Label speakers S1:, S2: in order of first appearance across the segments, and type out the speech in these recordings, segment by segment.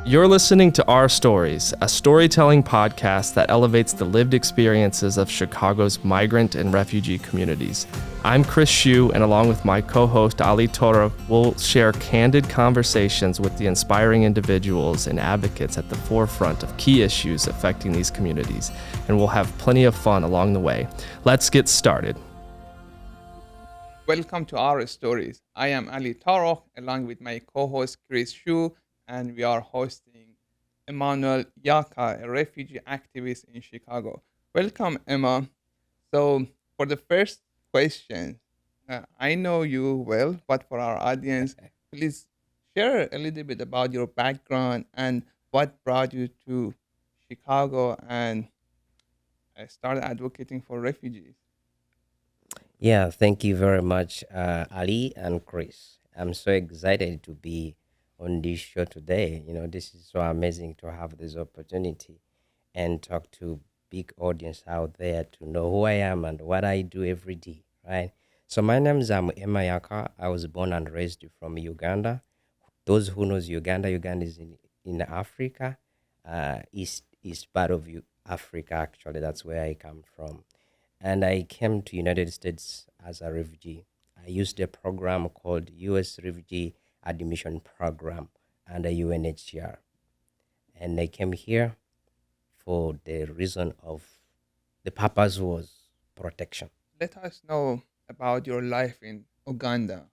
S1: You're listening to Rstories, a storytelling podcast that elevates the lived experiences of Chicago's migrant and refugee communities. I'm Chris Shue, and along with my co-host Ali Toro, we'll share candid conversations with the inspiring individuals and advocates at the forefront of key issues affecting these communities, and we'll have plenty of fun along the way. Let's get started.
S2: Welcome to our stories. I am Ali Taro, along with my co-host Chris Shue, and we are hosting Emma Yaaka, a refugee activist in Chicago. Welcome, Emma. So, for the first question, I know you well, but for our audience, please share a little bit about your background and what brought you to Chicago and started advocating for refugees.
S3: Yeah, thank you very much, Ali and Chris. I'm so excited to be on this show today. This is so amazing to have this opportunity and talk to big audience out there to know who I am and what I do every day, right? So my name is Emma Yaaka. I was born and raised from Uganda. Those who knows Uganda, Uganda is in Africa. East part of Africa, actually. That's where I come from, and I came to United States as a refugee. I used a program called U.S. Refugee Admission Program under UNHCR, and I came here for the reason of the purpose was protection.
S2: Let us know about your life in Uganda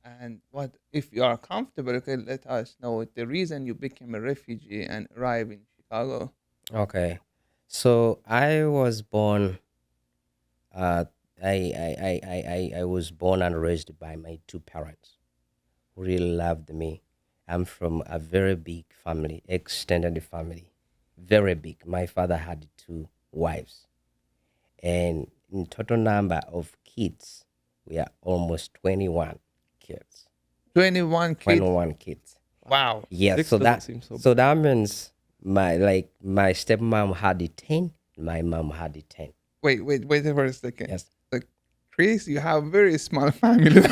S2: and what, if you are comfortable, okay, let us know the reason you became a refugee and arrived in Chicago.
S3: Okay, so I was born. Uh, I was born and raised by my two parents who really loved me. I'm from a very big family, extended family, very big. My father had two wives, and in total number of kids, we are almost 21 kids.
S2: 21 kids.
S3: 21 kids.
S2: Wow.
S3: Yes,
S1: Six
S3: so
S1: doesn't
S3: that
S1: seem so
S3: so that means my stepmom had 10, my mom had 10.
S2: Wait for a second.
S3: Yes.
S2: Like, Chris, you have a very small family.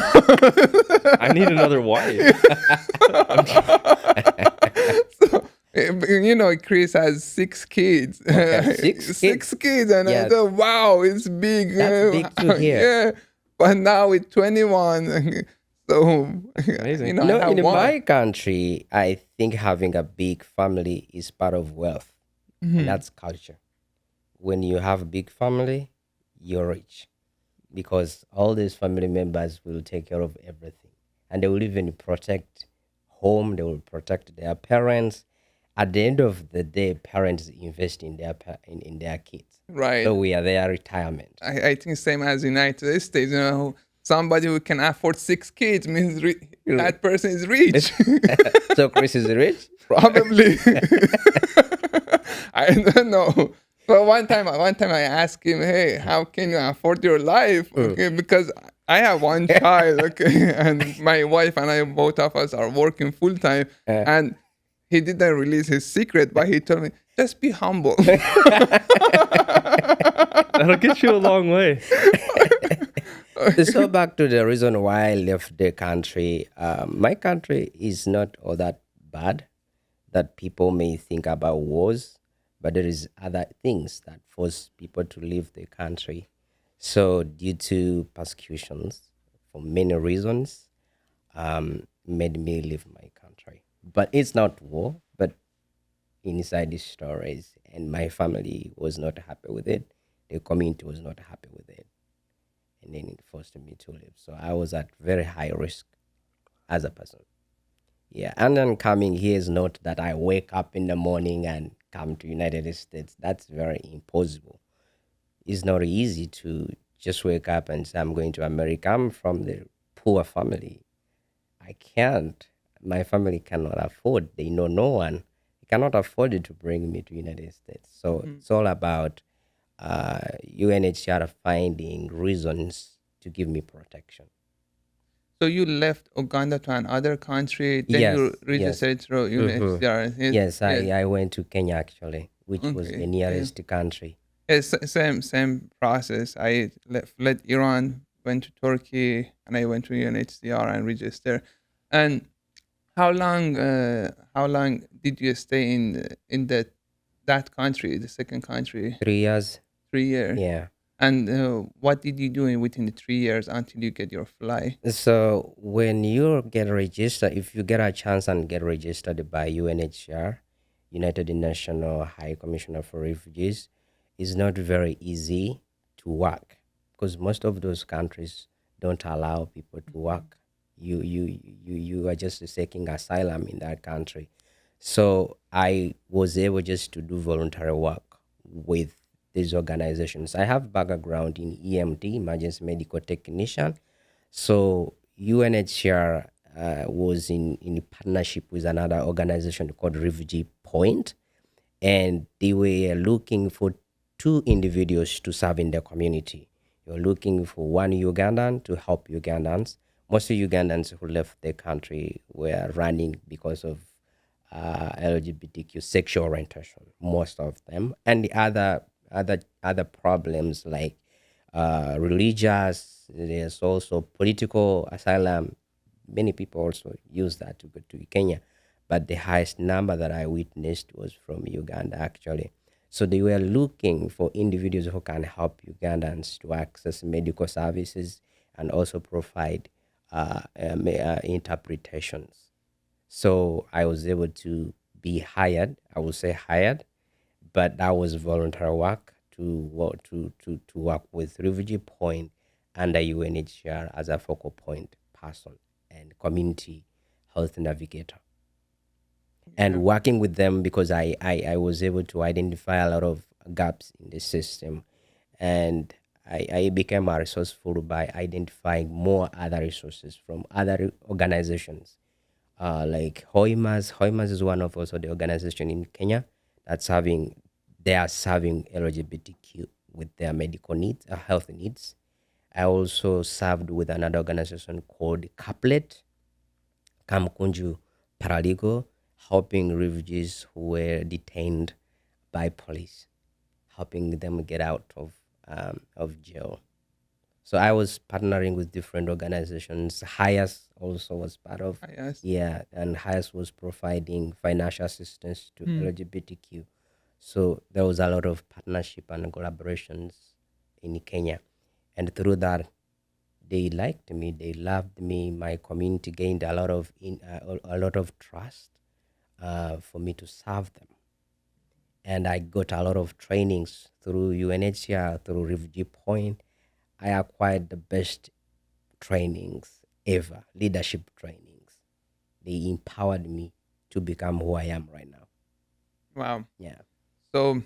S1: I need another wife.
S2: So, Chris has 6 kids.
S3: Okay,
S2: Six kids, and I
S3: Yes.
S2: thought, wow, it's big.
S3: That's big to hear.
S2: Yeah, but now with 21, so
S1: Amazing.
S2: I have
S3: In
S2: one.
S3: my country, I think having a big family is part of wealth, and that's culture. When you have a big family, you're rich because all these family members will take care of everything, and they will even protect home. They will protect their parents. At the end of the day, parents invest in in their kids,
S2: Right.
S3: so we are their retirement.
S2: I think same as United States. Somebody who can afford 6 kids means that person is rich.
S3: So Chris is rich.
S2: Probably. I don't know. But one time I asked him, "Hey, how can you afford your life?" Okay, because I have one child. Okay, and my wife and I, both of us, are working full time. And he didn't release his secret, but he told me, "Just be humble."
S1: That'll get you a long way.
S3: So back to the reason why I left the country. My country is not all that bad that people may think about wars, but there is other things that force people to leave the country. So due to persecutions, for many reasons, made me leave my country. But it's not war, but inside these stories, and my family was not happy with it. The community was not happy with it, and then it forced me to leave. So I was at very high risk as a person. Yeah, and then coming here is not that I wake up in the morning and come to United States. That's very impossible. It's not easy to just wake up and say I'm going to America. I'm from the poor family. I can't. My family cannot afford. They know no one. They cannot afford it to bring me to United States. So it's all about UNHCR finding reasons to give me protection.
S2: So you left Uganda to another country, then
S3: Yes,
S2: you
S3: yes.
S2: registered through UNHCR.
S3: Yes, I went to Kenya actually, which was
S2: Okay,
S3: the
S2: yeah.
S3: nearest country.
S2: It's same process. I fled Iran, went to Turkey, and I went to UNHCR and registered. And How long did you stay in that country, the second country?
S3: 3 years.
S2: 3 years.
S3: Yeah.
S2: And what did you do within the 3 years until you get your fly?
S3: So when you get registered, if you get a chance and get registered by UNHCR, United National High Commissioner for Refugees, it's not very easy to work because most of those countries don't allow people to work. You are just seeking asylum in that country. So I was able just to do voluntary work with these organizations. I have background in EMT, emergency medical technician. So UNHCR was in partnership with another organization called Refugee Point, and they were looking for two individuals to serve in the community. You're looking for one Ugandan to help Ugandans. Most of Ugandans who left the country were running because of LGBTQ sexual orientation, most of them, and the other problems like religious. There's also political asylum. Many people also use that to go to Kenya, but the highest number that I witnessed was from Uganda actually. So they were looking for individuals who can help Ugandans to access medical services and also provide interpretations. So I was able to be hired. I would say hired, but that was voluntary work to work with Refugee Point under UNHCR as a focal point person and community health navigator. And working with them because I was able to identify a lot of gaps in the system, and I became a resourceful by identifying more other resources from other organizations like Hoimas. Hoimas is one of also the organization in Kenya that's having they are serving LGBTQ with their medical needs, health needs. I also served with another organization called Couplet, Kamkunju Paralegal, helping refugees who were detained by police, helping them get out of jail. So I was partnering with different organizations. Hayas also was part of,
S2: Yes.
S3: yeah, and Hayas was providing financial assistance to LGBTQ. So there was a lot of partnership and collaborations in Kenya, and through that, they liked me, they loved me. My community gained a lot of trust for me to serve them, and I got a lot of trainings through UNHCR, through Refugee Point. I acquired the best trainings ever, leadership trainings. They empowered me to become who I am right now.
S2: Wow.
S3: Yeah.
S2: So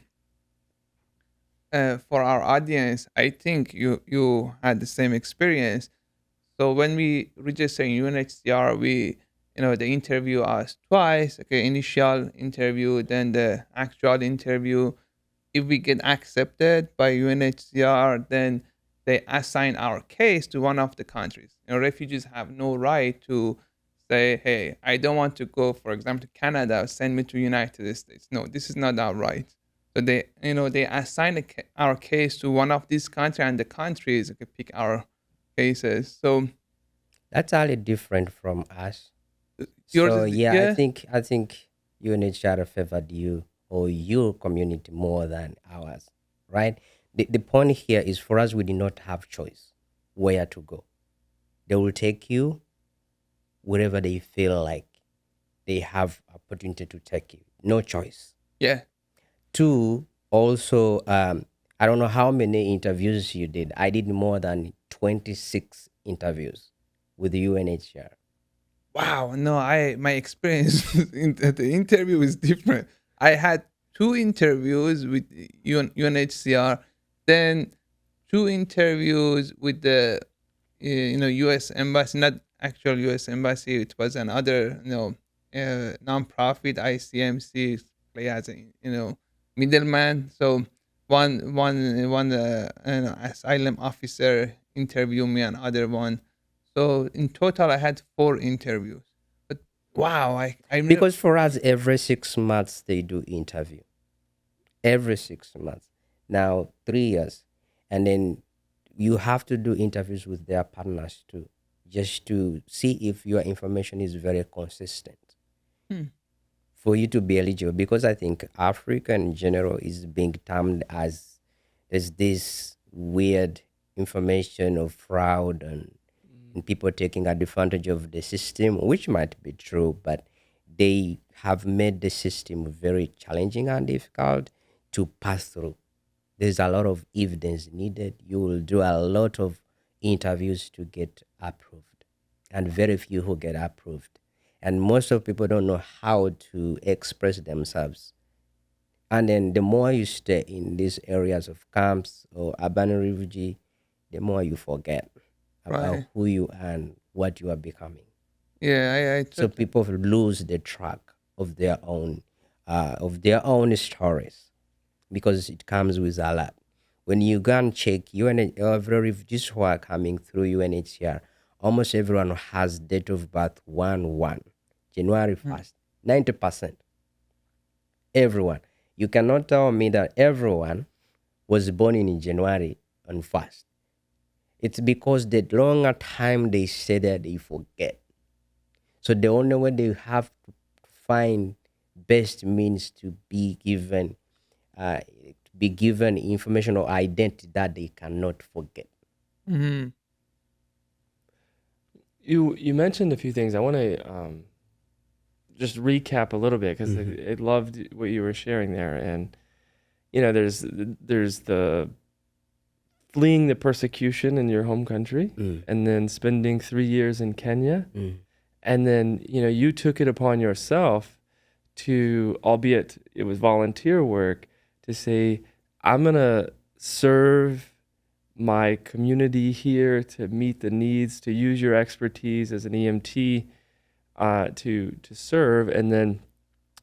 S2: for our audience, I think you had the same experience. So when we register in UNHCR, we they interview us twice. Okay, initial interview, then the actual interview. If we get accepted by UNHCR, then they assign our case to one of the countries. Refugees have no right to say, "Hey, I don't want to go, for example, to Canada. Send me to United States." No, this is not our right. So they assign our case to one of these countries, and the countries can pick our cases. So
S3: That's totally different from us.
S2: yours
S3: So
S2: is
S3: yeah,
S2: yeah.
S3: I think UNHCR favored you or your community more than ours, right? The point here is for us, we did not have choice where to go. They will take you wherever they feel like they have opportunity to take you. No choice.
S2: Yeah.
S3: Two, also, I don't know how many interviews you did. I did more than 26 interviews with the UNHCR.
S2: Wow, no, my experience at the interview is different. I had two interviews with UNHCR, then two interviews with the US embassy, not actual US embassy. It was another non-profit ICMC play as a middleman. So one asylum officer interviewed me, and other one. So in total, I had four interviews. But wow, I never.
S3: Because for us, every 6 months they do interview. Every 6 months. Now 3 years, and then you have to do interviews with their partners too, just to see if your information is very consistent.
S2: Hmm.
S3: for you to be eligible, because I think Africa in general is being termed as there's this weird information of fraud and people taking advantage of the system, which might be true, but they have made the system very challenging and difficult to pass through. There's a lot of evidence needed. You will do a lot of interviews to get approved, and very few who get approved. And most of people don't know how to express themselves. And then the more you stay in these areas of camps or urban refugee, the more you forget about
S2: Right.
S3: who you are and what you are becoming.
S2: Yeah, I
S3: So
S2: totally.
S3: people lose the track of their own stories, because it comes with a lot. When you go and check every refugees who are coming through UNHCR, almost everyone has date of birth 1 January
S2: Hmm.
S3: 1st. 90%. Everyone. You cannot tell me that everyone was born in January on 1st. It's because the longer time they say that, they forget. So the only way they have to find best means to be given information or identity that they cannot forget.
S2: Hmm.
S1: You mentioned a few things. I want to just recap a little bit because
S3: Mm-hmm.
S1: I loved what you were sharing there. And there's the fleeing the persecution in your home country,
S3: Mm.
S1: and then spending 3 years in Kenya,
S3: Mm.
S1: and then you took it upon yourself to, albeit it was volunteer work, to say, I'm gonna serve my community here, to meet the needs, to use your expertise as an EMT, to serve, and then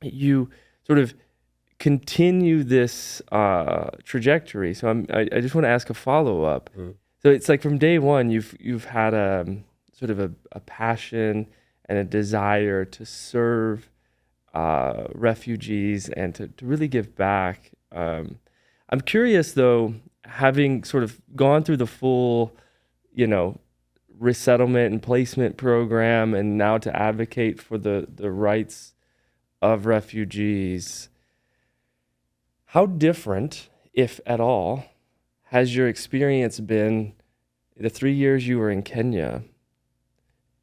S1: you sort of continue this trajectory. So I just want to ask a follow up.
S3: Mm.
S1: So it's like from day one, you've had a sort of a passion and a desire to serve refugees and to really give back. I'm curious though, having sort of gone through the full, you know, resettlement and placement program, and now to advocate for the rights of refugees. How different, if at all, has your experience been the 3 years you were in Kenya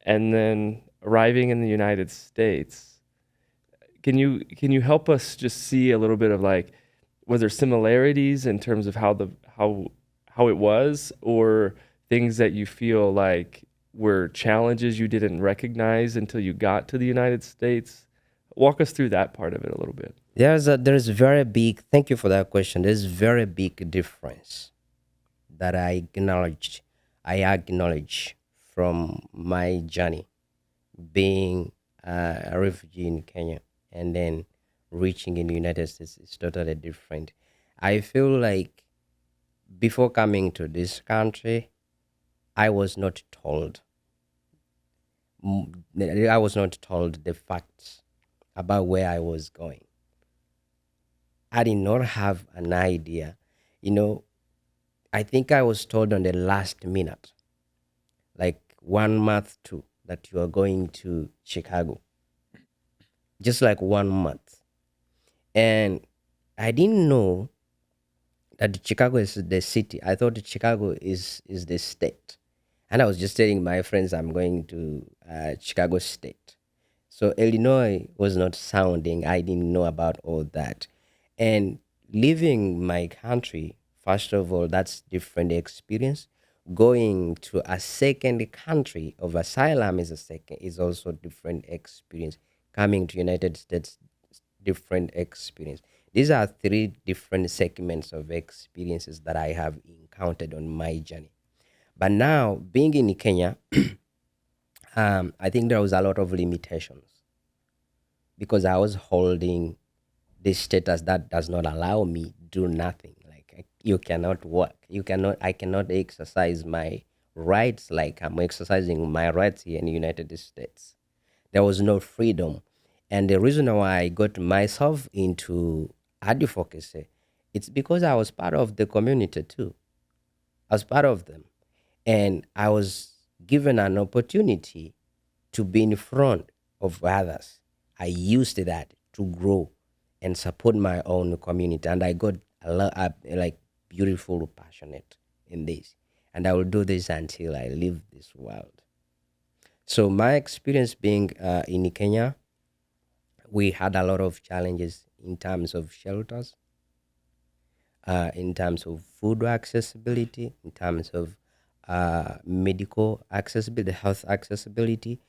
S1: and then arriving in the United States? Can you help us just see a little bit of, like, was there similarities in terms of how it was, or things that you feel like were challenges you didn't recognize until you got to the United States? Walk us through that part of it a little bit.
S3: There's very big. Thank you for that question. There's very big difference that I acknowledge from my journey being a refugee in Kenya and then reaching in the United States is totally different. I feel like before coming to this country, I was not told. I was not told the facts about where I was going. I did not have an idea. You know, I think I was told on the last minute, like 1 month to, that you are going to Chicago, just like 1 month. And I didn't know that Chicago is the city. I thought Chicago is the state. And I was just telling my friends I'm going to Chicago State. So Illinois was not sounding. I didn't know about all that. And leaving my country, first of all, that's different experience. Going to a second country of asylum is also different experience. Coming to United States, different experience. These are three different segments of experiences that I have encountered on my journey. But now being in Kenya, I think there was a lot of limitations because I was holding this status that does not allow me do nothing. Like you cannot work, I cannot exercise my rights like I'm exercising my rights here in the United States. There was no freedom, and the reason why I got myself into advocacy, it's because I was part of the community too. I was part of them, and I was given an opportunity to be in front of others. I used that to grow and support my own community, and I got a lot like beautiful, passionate in this, and I will do this until I leave this world. So my experience being in Kenya, we had a lot of challenges in terms of shelters, in terms of food accessibility, in terms of medical accessibility, health accessibility.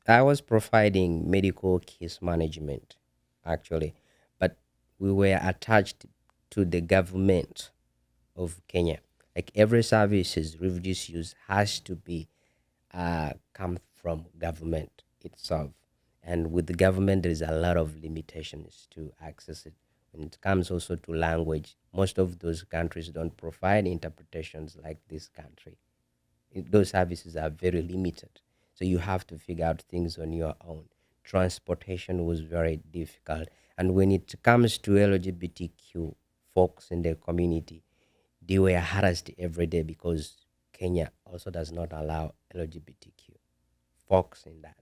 S3: I was providing medical case management, actually, but we were attached to the government of Kenya. Like every services refugees use has to be come from government itself. And with the government, there is a lot of limitations to access it. When it comes also to language, most of those countries don't provide interpretations like this country. Those services are very limited. So you have to figure out things on your own. Transportation was very difficult. And when it comes to LGBTQ folks in the community, they were harassed every day because Kenya also does not allow LGBTQ folks in that.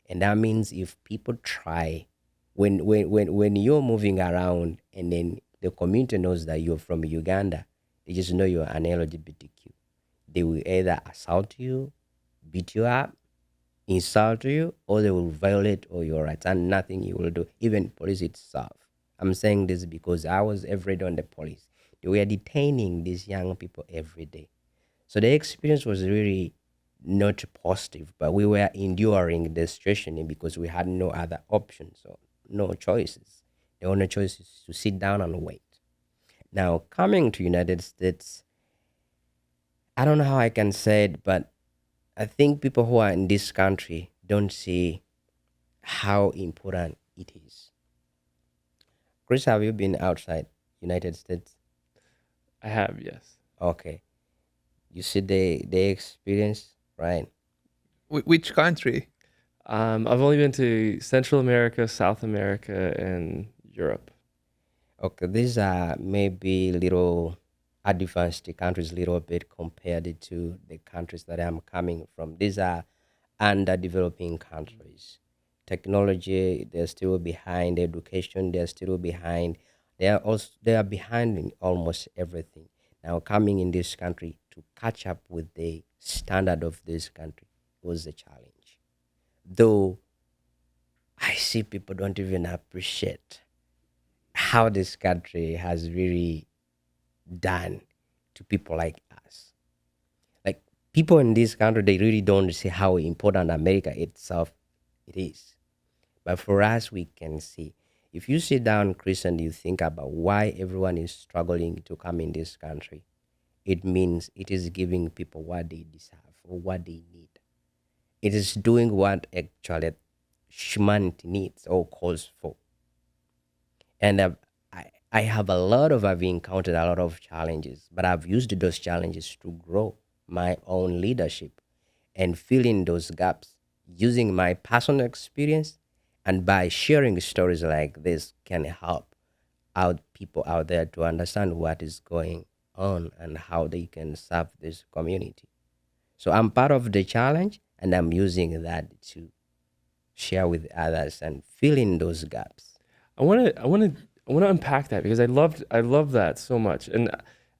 S3: And that means if people try, when you're moving around and then the community knows that you're from Uganda, they just know you're an LGBTQ. They will either assault you, beat you up, insult you, or they will violate all your rights and nothing you will do, even police itself. I'm saying this because I was every day on the police. They were detaining these young people every day. So the experience was really not positive, but we were enduring the situation because we had no other options or no choices. The only choice is to sit down and wait. Now, coming to United States, I don't know how I can say it, but I think people who are in this country don't see how important it is. Chris, have you been outside United States?
S1: I have, yes.
S3: Okay. You see the experience, right?
S2: Which country?
S1: I've only been to Central America, South America, and Europe.
S3: Okay, these are maybe little advanced countries, little bit compared to the countries that I'm coming from. These are underdeveloping countries. Technology, they're still behind. Education, they're still behind. They are behind in almost everything. Now, coming in this country to catch up with the standard of this country was a challenge. Though I see people don't even appreciate how this country has really done to people like us. Like people in this country, they really don't see how important America itself it is. But for us, we can see. If you sit down, Chris, and you think about why everyone is struggling to come in this country, it means it is giving people what they deserve or what they need. It is doing what actually humanity needs or calls for. And I have I've encountered a lot of challenges, but I've used those challenges to grow my own leadership and fill in those gaps using my personal experience, and by sharing stories like this can help out people out there to understand what is going on and how they can serve this community. So I'm part of the challenge and I'm using that to share with others and fill in those gaps.
S1: I want to unpack that because I love that so much. And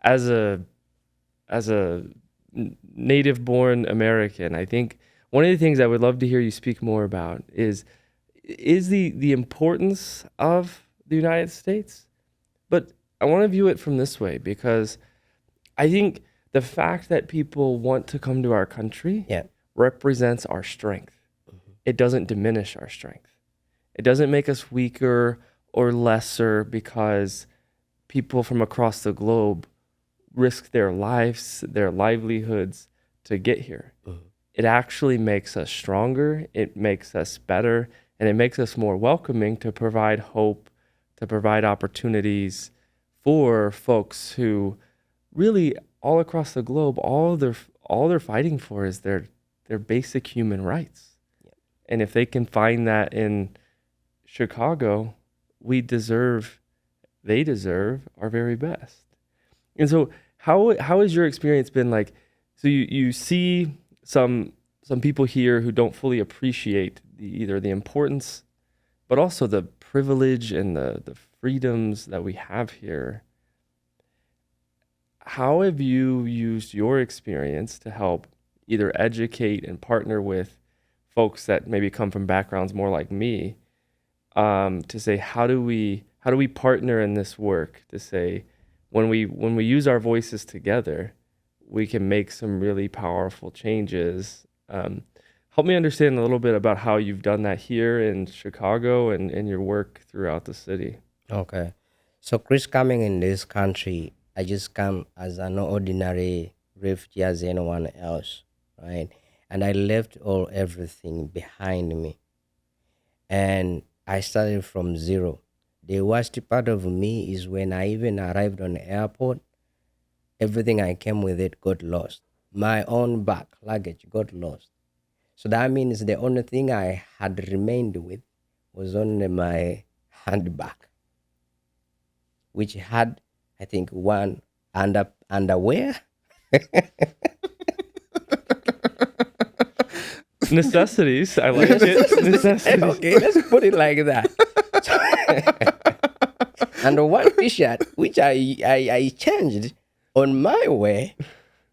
S1: as a native born American, I think one of the things I would love to hear you speak more about is the importance of the United States. But I want to view it from this way because I think the fact that people want to come to our country
S3: Yeah.
S1: represents our strength. It doesn't diminish our strength. It doesn't make us weaker or lesser because people from across the globe risk their lives, their livelihoods to get here. It actually makes us stronger, it makes us better, and it makes us more welcoming to provide hope, to provide opportunities for folks who really all across the globe, all they're fighting for is their basic human rights.
S3: Yeah.
S1: And if they can find that in Chicago, they deserve our very best. And so how has your experience been like? So you see some people here who don't fully appreciate either the importance but also the privilege and the freedoms that we have here. How have you used your experience to help either educate and partner with folks that maybe come from backgrounds more like me, to say how do we partner in this work, to say when we use our voices together, we can make some really powerful changes. Help me understand a little bit about how you've done that here in Chicago and in your work throughout the city.
S3: Okay. So, Chris, coming in this country, I just come as an ordinary refugee as anyone else, right? And I left all everything behind me, and I started from zero. The worst part of me is when I even arrived on the airport, everything I came with it got lost. My own bag, luggage got lost. So that means the only thing I had remained with was only my handbag, which had, I think, one underwear.
S1: Necessities, I like it. Necessities.
S3: Okay, let's put it like that. And one t-shirt, which I changed on my way,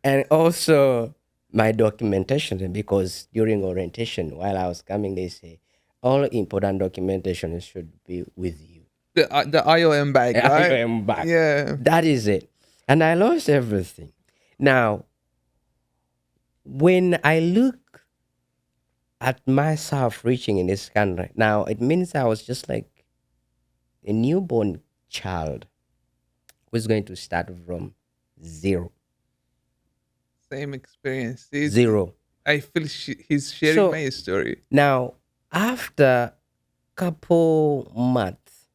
S3: and also my documentation, because during orientation, while I was coming, they say all important documentation should be with you.
S2: The IOM bag, right?
S3: I am back.
S2: Yeah.
S3: That is it. And I lost everything. Now, when I look at myself reaching in this country, now it means I was just like a newborn child who's going to start from zero.
S2: Same experience.
S3: Zero.
S2: I feel he's sharing
S3: So
S2: my story.
S3: now, after couple months,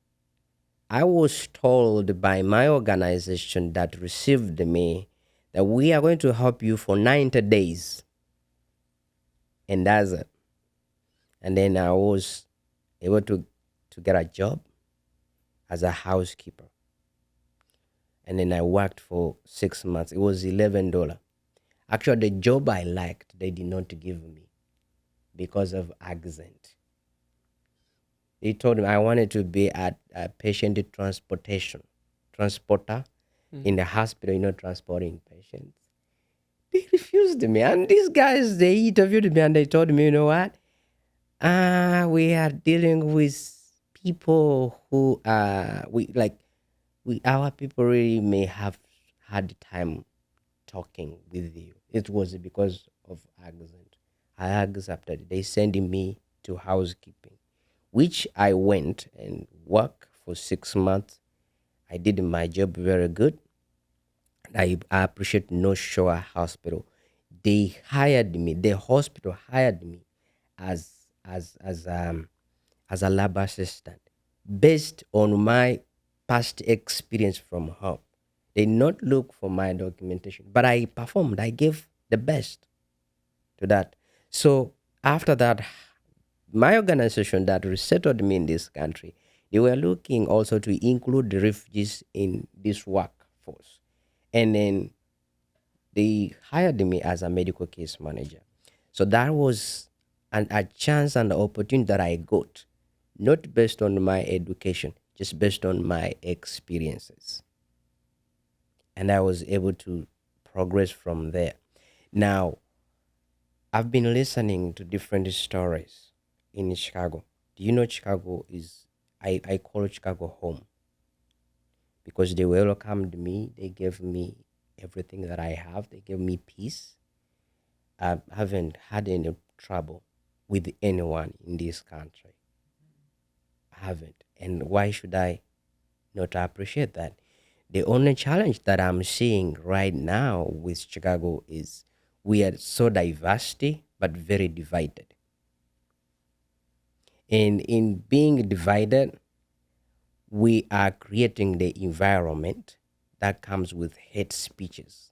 S3: I was told by my organization that received me that we are going to help you for 90 days. And that's it. And then I was able to get a job as a housekeeper. And then I worked for 6 months. It was $11. Actually, the job I liked, they did not give me because of accent. They told me I wanted to be a patient transporter in the hospital, transporting patients. They refused me. And these guys, they interviewed me and they told me, you know what? We are dealing with people who our people really may have hard time talking with you. It was because of accent. I accepted. They sent me to housekeeping, which I went and worked for 6 months. I did my job very good. I appreciate North Shore Hospital. They hired me. The hospital hired me as as as um as a lab assistant based on my past experience from home. They not look for my documentation, but I performed. I gave the best to that. So after that, my organization that resettled me in this country, they were looking also to include the refugees in this workforce. And then they hired me as a medical case manager. So that was a chance and the opportunity that I got, not based on my education, just based on my experiences. And I was able to progress from there. Now, I've been listening to different stories in Chicago. Do you know Chicago is, I call Chicago home because they welcomed me. They gave me everything that I have. They gave me peace. I haven't had any trouble with anyone in this country. I haven't. And why should I not appreciate that? The only challenge that I'm seeing right now with Chicago is we are so diversity but very divided. And in being divided, we are creating the environment that comes with hate speeches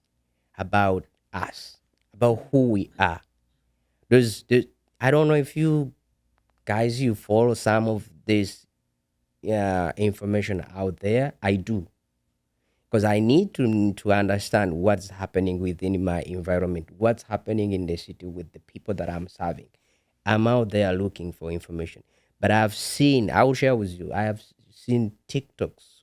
S3: about us, about who we are. I don't know if you guys you follow some of this information out there. I do, because I need to understand what's happening within my environment, what's happening in the city with the people that I'm serving. I'm out there looking for information. But I will share with you, I have seen TikToks,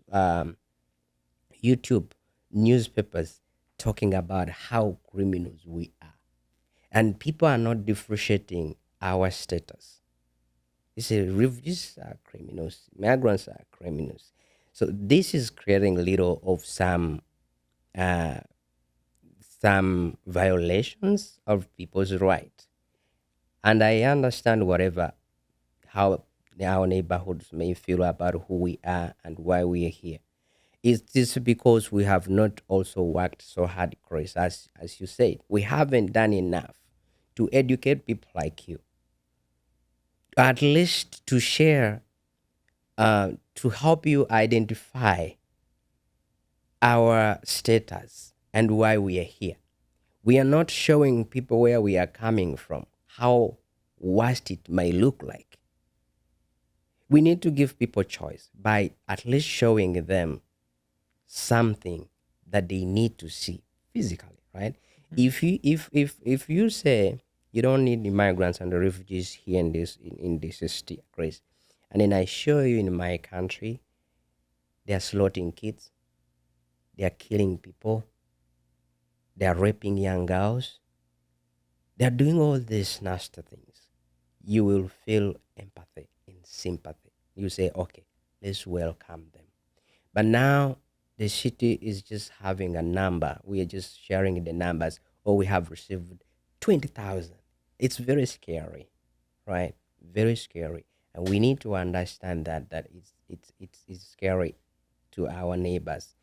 S3: YouTube, newspapers talking about how criminals we are. And people are not differentiating our status. They say refugees are criminals, migrants are criminals. So this is creating little of uh, some violations of people's right. And I understand whatever how our neighborhoods may feel about who we are and why we are here. Is this because we have not also worked so hard, Chris, as you said? We haven't done enough to educate people like you, at least to share, to help you identify our status and why we are here. We are not showing people where we are coming from, how worst it may look like. We need to give people choice by at least showing them something that they need to see physically, right? If you say you don't need the migrants and the refugees here in this state, Grace, and then I show you in my country, they are slaughtering kids, they are killing people, they are raping young girls, they are doing all these nasty things. You will feel empathy and sympathy. You say, okay, let's welcome them. But now the city is just having a number. We are just sharing the numbers. Oh, we have received 20,000. It's very scary, right? Very scary. And we need to understand that it's scary to our neighbors.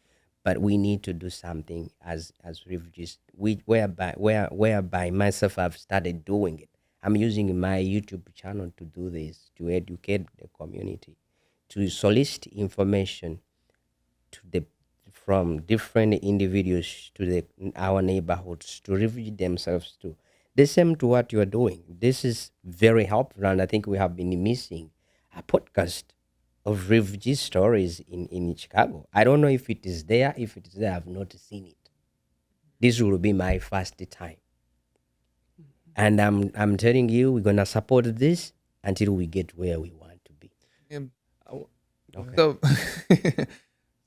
S3: But we need to do something as refugees. Whereby myself I've started doing it. I'm using my YouTube channel to do this, to educate the community, to solicit information to the from different individuals to our neighborhoods to refugee themselves to. The same to what you are doing. This is very helpful, and I think we have been missing a podcast of refugee stories in Chicago. I don't know if it is there. If it is there, I've not seen it. This will be my first time, and I'm telling you, we're gonna support this until we get where we want to be.
S2: Um,
S3: Okay.
S2: so,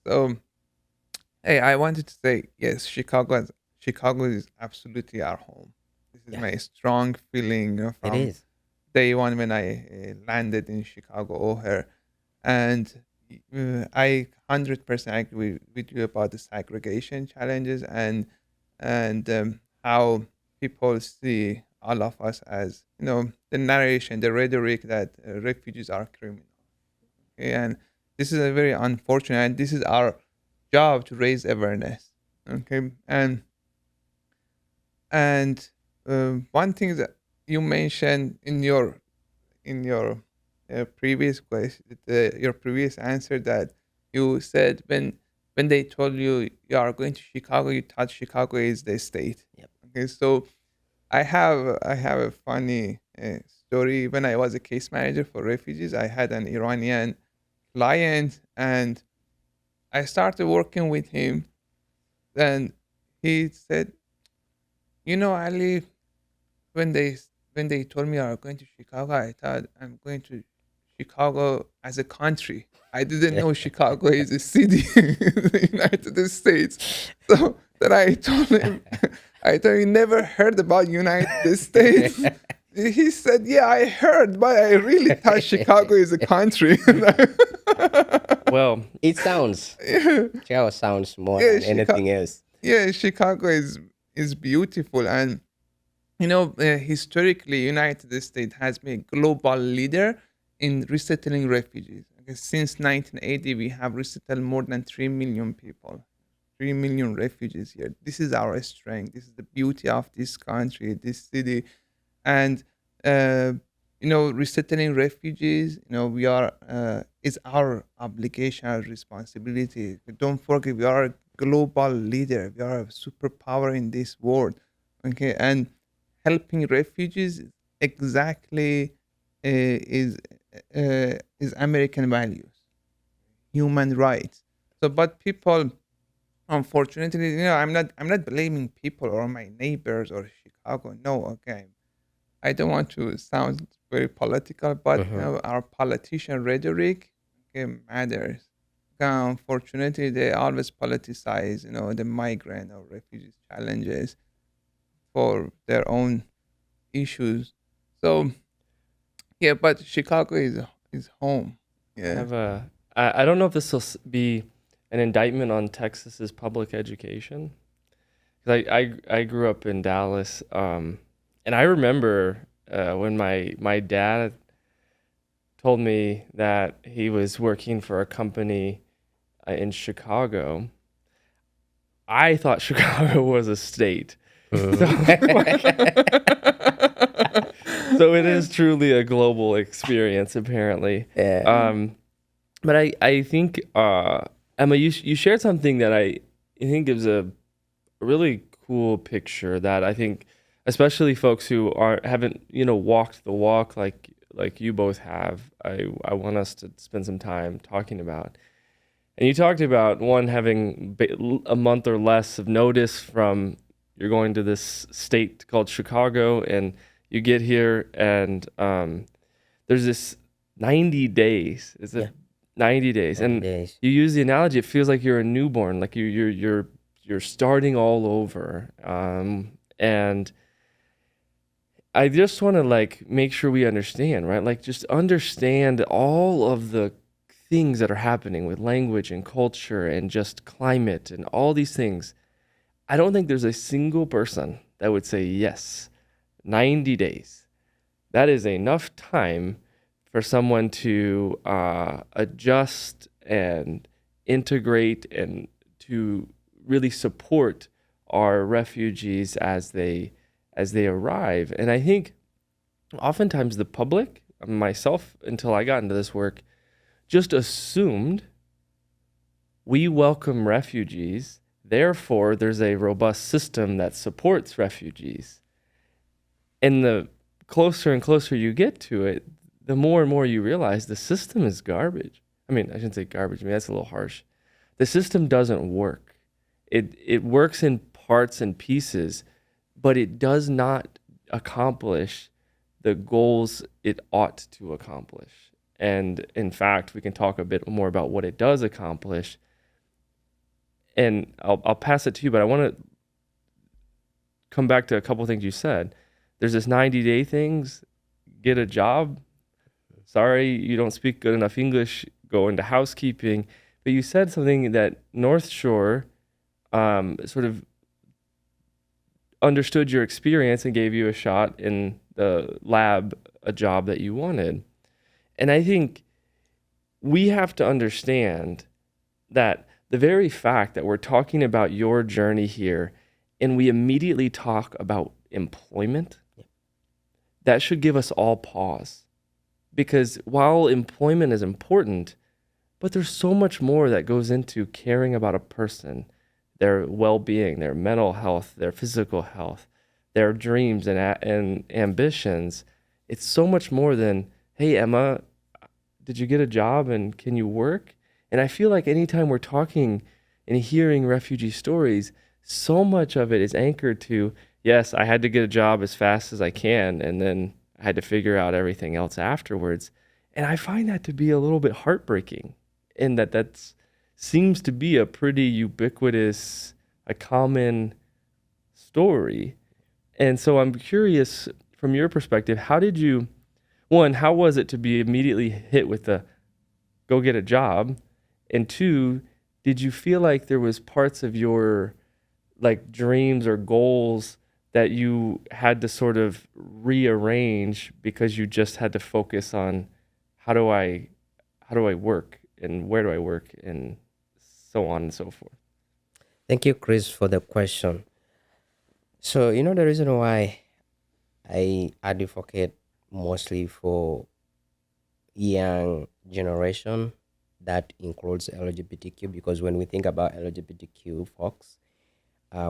S2: so hey, I wanted to say yes. Chicago is absolutely our home. This is
S3: Yeah,
S2: my strong feeling
S3: it
S2: from
S3: is.
S2: day one when I landed in Chicago O'Hare, and I 100% agree with you about the segregation challenges and how people see all of us as the narration, the rhetoric that refugees are criminals. Okay? And this is a very unfortunate. And this is our job to raise awareness. Okay, and one thing that you mentioned in your previous question, your previous answer, that you said when they told you you are going to Chicago, you thought Chicago is the state.
S3: Yep.
S2: Okay, so I have a funny story. When I was a case manager for refugees, I had an Iranian client, and I started working with him. And he said, Ali, when they told me I was going to Chicago, I thought I'm going to Chicago as a country. I didn't know Chicago is a city in the United States. So then I told him, I told him, never heard about United States. He said, yeah, I heard, but I really thought Chicago is a country.
S1: Well,
S3: It sounds.
S2: yeah,
S3: Chicago sounds more
S2: yeah,
S3: than anything else.
S2: Chicago is beautiful, and historically, United States has been a global leader in resettling refugees. Okay, since 1980, we have resettled more than 3 million people, 3 million refugees here. This is our strength. This is the beauty of this country, this city. And, uh, resettling refugees, we are, is our obligation, our responsibility. Don't forget, we are a global leader. We are a superpower in this world. Okay. And helping refugees exactly is American values, human rights. So, but people, unfortunately, I'm not blaming people or my neighbors or Chicago. No, okay, I don't want to sound very political, but
S3: Mm-hmm.
S2: our politician rhetoric, okay, matters. Unfortunately, they always politicize, the migrant or refugees challenges for their own issues. So yeah, but Chicago is home.
S1: I
S2: Yeah.
S1: have a. I don't know if this will be an indictment on Texas's public education. 'Cause I grew up in Dallas, and I remember when my dad told me that he was working for a company in Chicago. I thought Chicago was a state. So, so it is truly a global experience, apparently.
S3: Yeah.
S1: But I think Emma, you shared something that I think gives a really cool picture that I think, especially folks who haven't walked the walk like you both have, I want us to spend some time talking about. And you talked about one having a month or less of notice from you're going to this state called Chicago, and you get here, and there's this 90 days. Is it
S3: Yeah.
S1: 90 days?
S3: 90
S1: And
S3: days.
S1: you use the analogy. It feels like you're a newborn, like you're starting all over. And I just want to like make sure we understand, right? Like just understand all of the things that are happening with language and culture and just climate and all these things. I don't think there's a single person that would say yes, 90 days. That is enough time for someone to adjust and integrate and to really support our refugees as they arrive. And I think oftentimes the public, myself until I got into this work, just assumed we welcome refugees, therefore there's a robust system that supports refugees. And the closer and closer you get to it, the more and more you realize the system is garbage. I mean, I shouldn't say garbage. I mean, that's a little harsh. The system doesn't work. It works in parts and pieces, but it does not accomplish the goals it ought to accomplish. And in fact, we can talk a bit more about what it does accomplish. And I'll pass it to you, but I want to come back to a couple of things you said. There's this 90-day things, get a job. Sorry, you don't speak good enough English, go into housekeeping. But you said something that North Shore sort of understood your experience and gave you a shot in the lab, a job that you wanted. And I think we have to understand that the very fact that we're talking about your journey here and we immediately talk about employment, that should give us all pause. Because while employment is important, but there's so much more that goes into caring about a person, their well-being, their mental health, their physical health, their dreams and ambitions. It's so much more than, hey, Emma, did you get a job and can you work? And I feel like anytime we're talking and hearing refugee stories, so much of it is anchored to, yes, I had to get a job as fast as I can, and then I had to figure out everything else afterwards. And I find that to be a little bit heartbreaking, in that seems to be a pretty ubiquitous, a common story. And so I'm curious, from your perspective, how was it to be immediately hit with the go get a job? And two, did you feel like there was parts of your like dreams or goals that you had to sort of rearrange because you just had to focus on how do I work and where do I work and so on and so forth?
S3: Thank you, Chris, for the question. So, the reason why I advocate mostly for young generation that includes LGBTQ, because when we think about LGBTQ folks,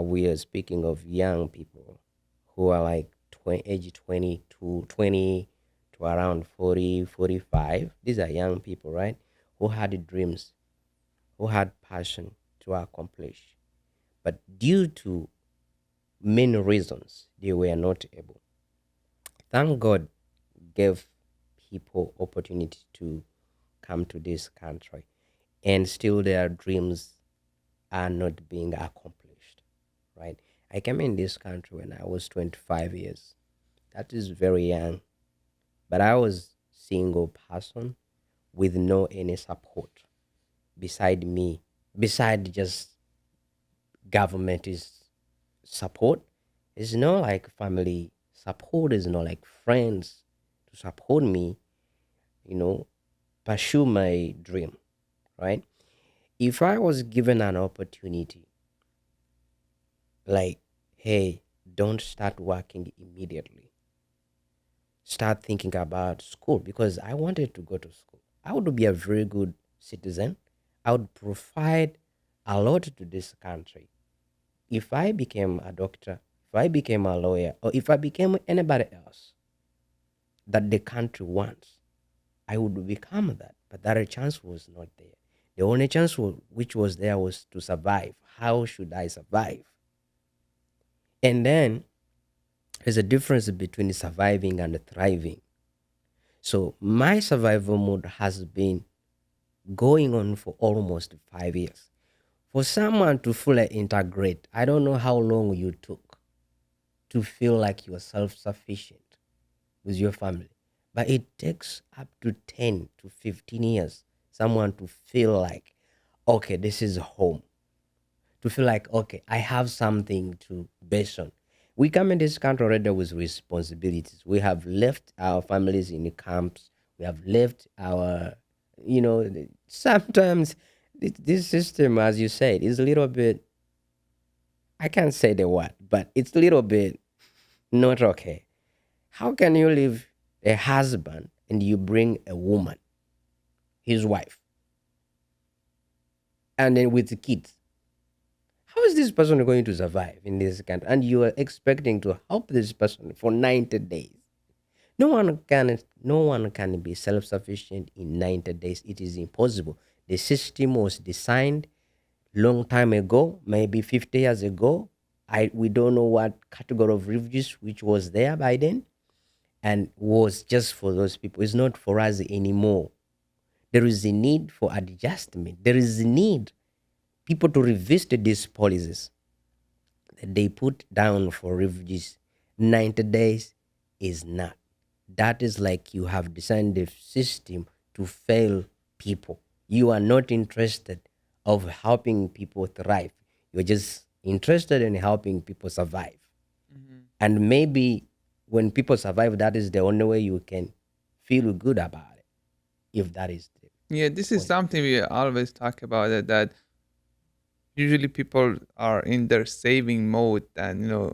S3: we are speaking of young people who are like age 20 to 20 to around 40, 45. These are young people, right? Who had dreams, who had passion to accomplish. But due to many reasons, they were not able. thank God gave people opportunity to come to this country, and still their dreams are not being accomplished, right? I came in this country when I was 25 years. That is very young, but I was single person with no any support beside me, beside just government is support. It's not like family support, it's not like friends to support me, you know, pursue my dream, right? If I was given an opportunity, like, hey, don't start working immediately, start thinking about school, because I wanted to go to school. I would be a very good citizen. I would provide a lot to this country. If I became a doctor, if I became a lawyer, or if I became anybody else that the country wants, I would become that. But that chance was not there. The only chance which was there was to survive. How should I survive? And then there's a difference between surviving and thriving. So my survival mode has been going on for almost 5 years. For someone to fully integrate, I don't know how long you took to feel like you're self sufficient with your family, but it takes up to 10 to 15 years someone to feel like, okay, this is home, to feel like, okay, I have something to base on. We come in this country already with responsibilities. We have left our families in the camps. We have left our, sometimes this system, as you said, is a little bit, I can't say the word, but it's a little bit not okay. How can you leave a husband and you bring a woman, his wife, and then with the kids? How is this person going to survive in this country? And you are expecting to help this person for 90 days. No one can be self-sufficient in 90 days. It is impossible. The system was designed long time ago, maybe 50 years ago. We don't know what category of refugees which was there by then, and was just for those people. It's not for us anymore. There is a need for adjustment. There is a need people to revisit these policies that they put down for refugees. 90 days is not. That is like you have designed the system to fail people. You are not interested of helping people thrive. You're just interested in helping people survive. And maybe when people survive, that is the only way you can feel good about it, if that is the
S2: Yeah, this is
S3: point.
S2: something we always talk about it, that usually people are in their saving mode and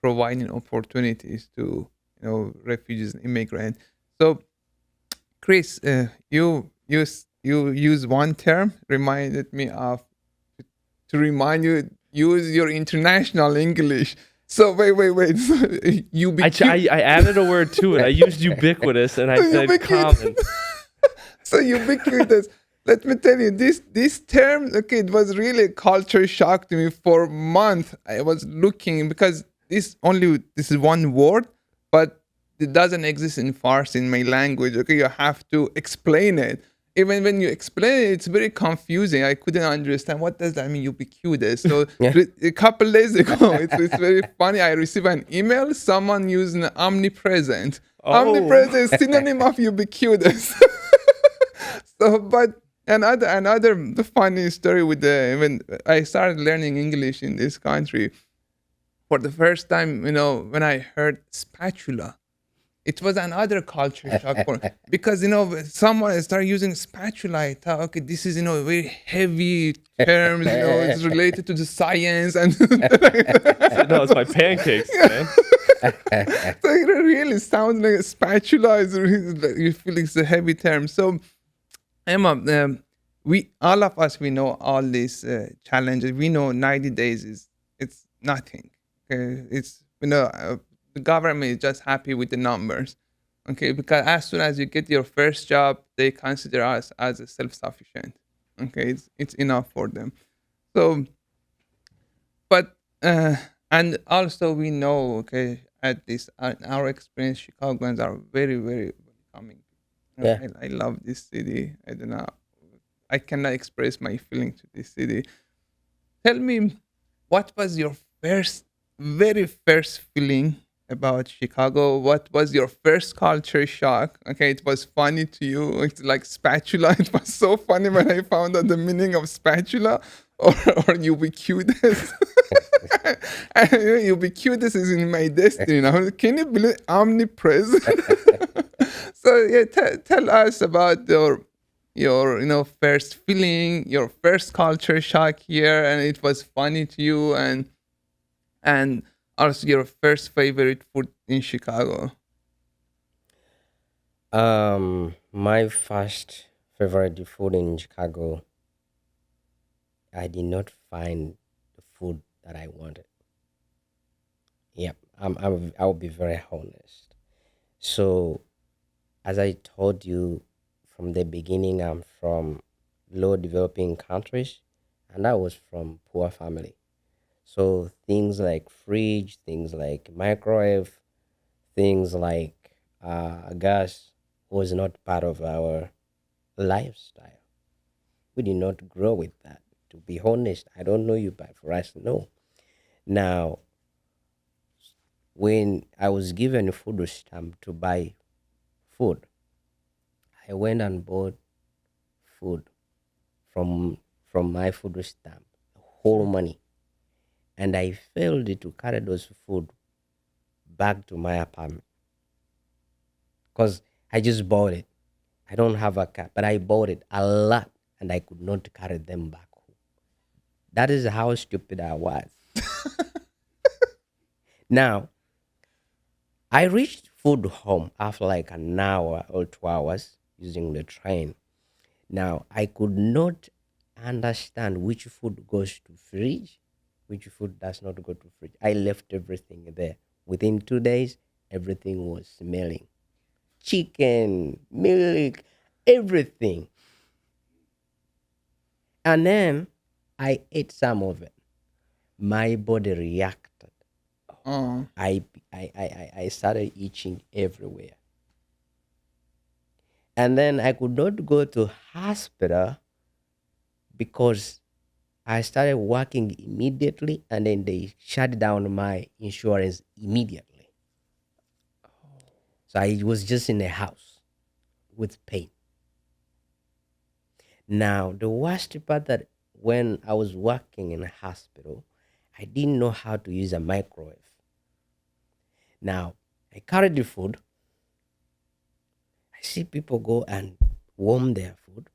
S2: providing opportunities to refugees and immigrants. So Chris, you use one term reminded me of, to remind you, use your international English. So wait. So
S1: I added a word to it. I used ubiquitous and I said
S2: ubiquitous.
S1: common.
S2: So ubiquitous. Let me tell you, this term, okay, it was really a culture shock to me. For a month I was looking, because this is one word, but it doesn't exist in Farsi, in my language. Okay, you have to explain it. Even when you explain it, it's very confusing. I couldn't understand, what does that mean, ubiquitous. So
S3: Yeah.
S2: a couple days ago, it's very funny. I received an email. Someone using omnipresent.
S1: Oh.
S2: Omnipresent is synonym of ubiquitous. So, but another the funny story with the when I started learning English in this country for the first time, when I heard spatula, it was another culture shock for, because when someone started using spatula, I thought, okay, this is a very heavy terms, it's related to the science and
S1: No, it's my pancakes, man.
S2: so it really sounds like a spatula is really, you feel it's a heavy term. So Emma, we all of us, we know all these challenges. We know 90 days it's nothing. Okay, it's the government is just happy with the numbers. Okay, because as soon as you get your first job, they consider us as a self-sufficient. Okay, it's enough for them. So, but and also we know, okay, at least in our experience, Chicagoans are very, very welcoming.
S3: Yeah.
S2: I love this city. I don't know. I cannot express my feeling to this city. Tell me, what was your very first feeling about Chicago? What was your first culture shock? Okay, it was funny to you. It's like spatula. It was so funny when I found out the meaning of spatula, or, or ubiquitous. And ubiquitous is in my destiny now. Can you believe omnipresent? So yeah, tell us about your first feeling, your first culture shock here, and it was funny to you, and also your first favorite food in Chicago.
S3: My first favorite food in Chicago, I did not find the food that I wanted. Yep, I'll be very honest. So, as I told you from the beginning, I'm from low developing countries, and I was from poor family. So things like fridge, things like microwave, things like gas was not part of our lifestyle. We did not grow with that. To be honest, I don't know you, but for us, no. Now, when I was given a food stamp to buy food, I went and bought food from my food stamp, whole money, and I failed to carry those food back to my apartment because I just bought it. I don't have a car, but I bought it a lot, and I could not carry them back home. That is how stupid I was. Now, I reached food home after like an hour or 2 hours using the train. Now, I could not understand which food goes to fridge, which food does not go to fridge. I left everything there. Within 2 days, everything was smelling. Chicken, milk, everything. And then I ate some of it. My body reacted.
S2: Oh,
S3: I started itching everywhere. And then I could not go to hospital because I started working immediately, and then they shut down my insurance immediately. So I was just in the house with pain. Now, the worst part that when I was working in a hospital, I didn't know how to use a microwave. Now, I carried the food. I see people go and warm their food.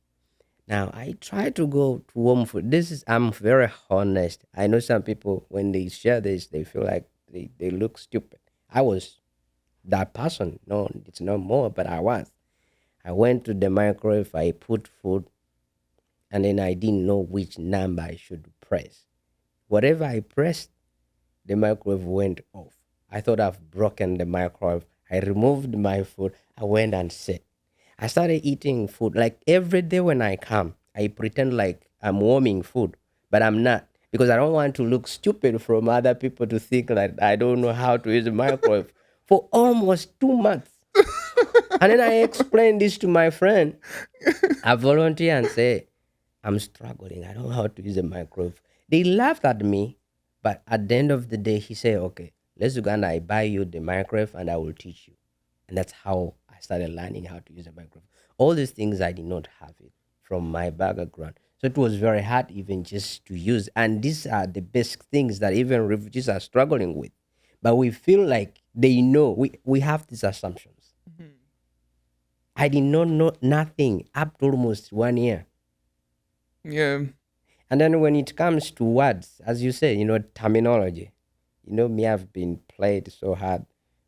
S3: Now, I try to go to warm food. I'm very honest. I know some people, when they share this, they feel like they look stupid. I was that person. No, it's not more, but I was. I went to the microwave, I put food, and then I didn't know which number I should press. Whatever I pressed, the microwave went off. I thought I've broken the microwave. I removed my food. I went and sat. I started eating food. Like every day when I come, I pretend like I'm warming food, but I'm not because I don't want to look stupid from other people to think that I don't know how to use a microwave for almost 2 months. And then I explained this to my friend. I volunteer and say, I'm struggling. I don't know how to use a microwave. They laughed at me, but at the end of the day, he said, okay, let's go and I buy you the microwave and I will teach you. And that's how I started learning how to use a microwave. All these things I did not have it from my background. So it was very hard even just to use. And these are the basic things that even refugees are struggling with. But we feel like they know. We have these assumptions. I did not know nothing up to almost 1 year.
S2: yeah.
S3: And then when it comes to words, as you say, terminology, me, I've been played so hard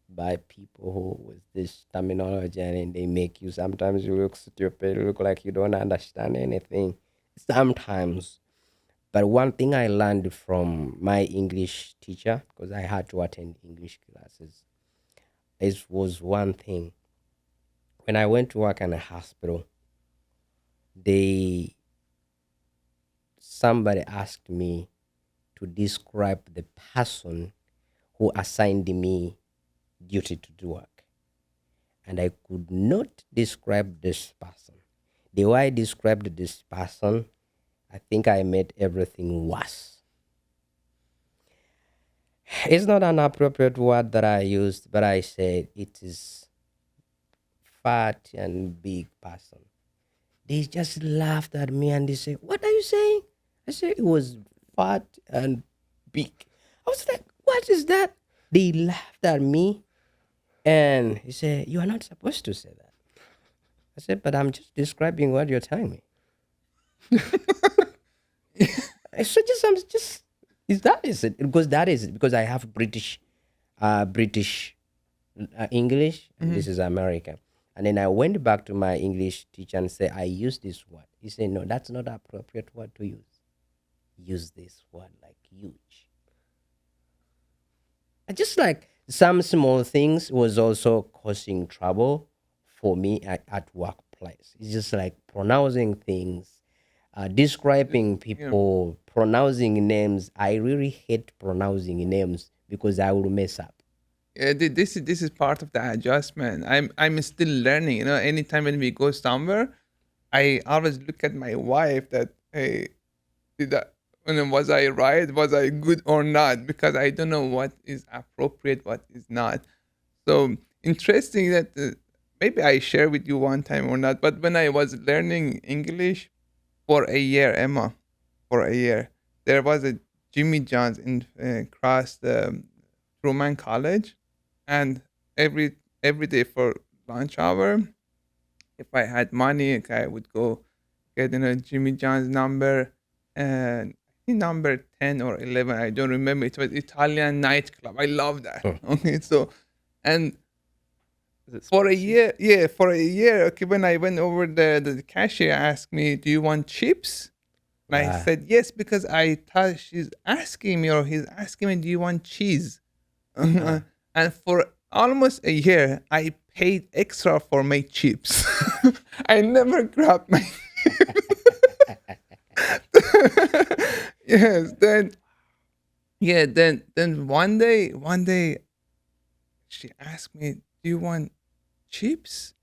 S3: by people who with this terminology, and then they make you sometimes you look stupid, look like you don't understand anything. Sometimes. But one thing I learned from my English teacher, because I had to attend English classes, was one thing. When I went to work in a hospital, they somebody asked me to describe the person who assigned me duty to do work. And I could not describe this person. The way I described this person, I think I made everything worse. It's not an appropriate word that I used, but I said it is fat and big person. They just laughed at me and they said, "What are you saying?" I said it was fat and big. I was like, "What is that?" They laughed at me and he said, "You are not supposed to say that." I said, "But I'm just describing what you're telling me." I said, I'm just, is that is it? Because that is it. Because I have British English, and this is American. And then I went back to my English teacher and said, I use this word. He said, no, that's not appropriate word to use. Use this word like huge. And just like some small things was also causing trouble for me at workplace. It's just like pronouncing things, describing
S2: Yeah.
S3: people, pronouncing names. I really hate pronouncing names because I will mess up.
S2: Yeah, this is part of the adjustment. I'm still learning. Anytime when we go somewhere, I always look at my wife that, hey, did that, was I right? Was I good or not? Because I don't know what is appropriate, what is not. So interesting that, maybe I share with you one time or not. But when I was learning English for a year, Emma, for a year, there was a Jimmy John's in, across the Truman College, and every day for lunch hour, if I had money, okay, I would go get Jimmy John's number, and I think number 10 or 11. I don't remember. It was Italian nightclub. I love that.
S3: Hmm.
S2: Okay, so, and
S1: Is it
S2: for a
S1: spicy?
S2: year, yeah, for a year. Okay, when I went over there, the cashier asked me, "Do you want chips?" And I
S3: Wow.
S2: said yes, because I thought she's asking me, or he's asking me, "Do you want cheese?" And for almost a year, I paid extra for my chips. I never grabbed my. Yes. Then, yeah. Then one day, she asked me, "Do you want chips?"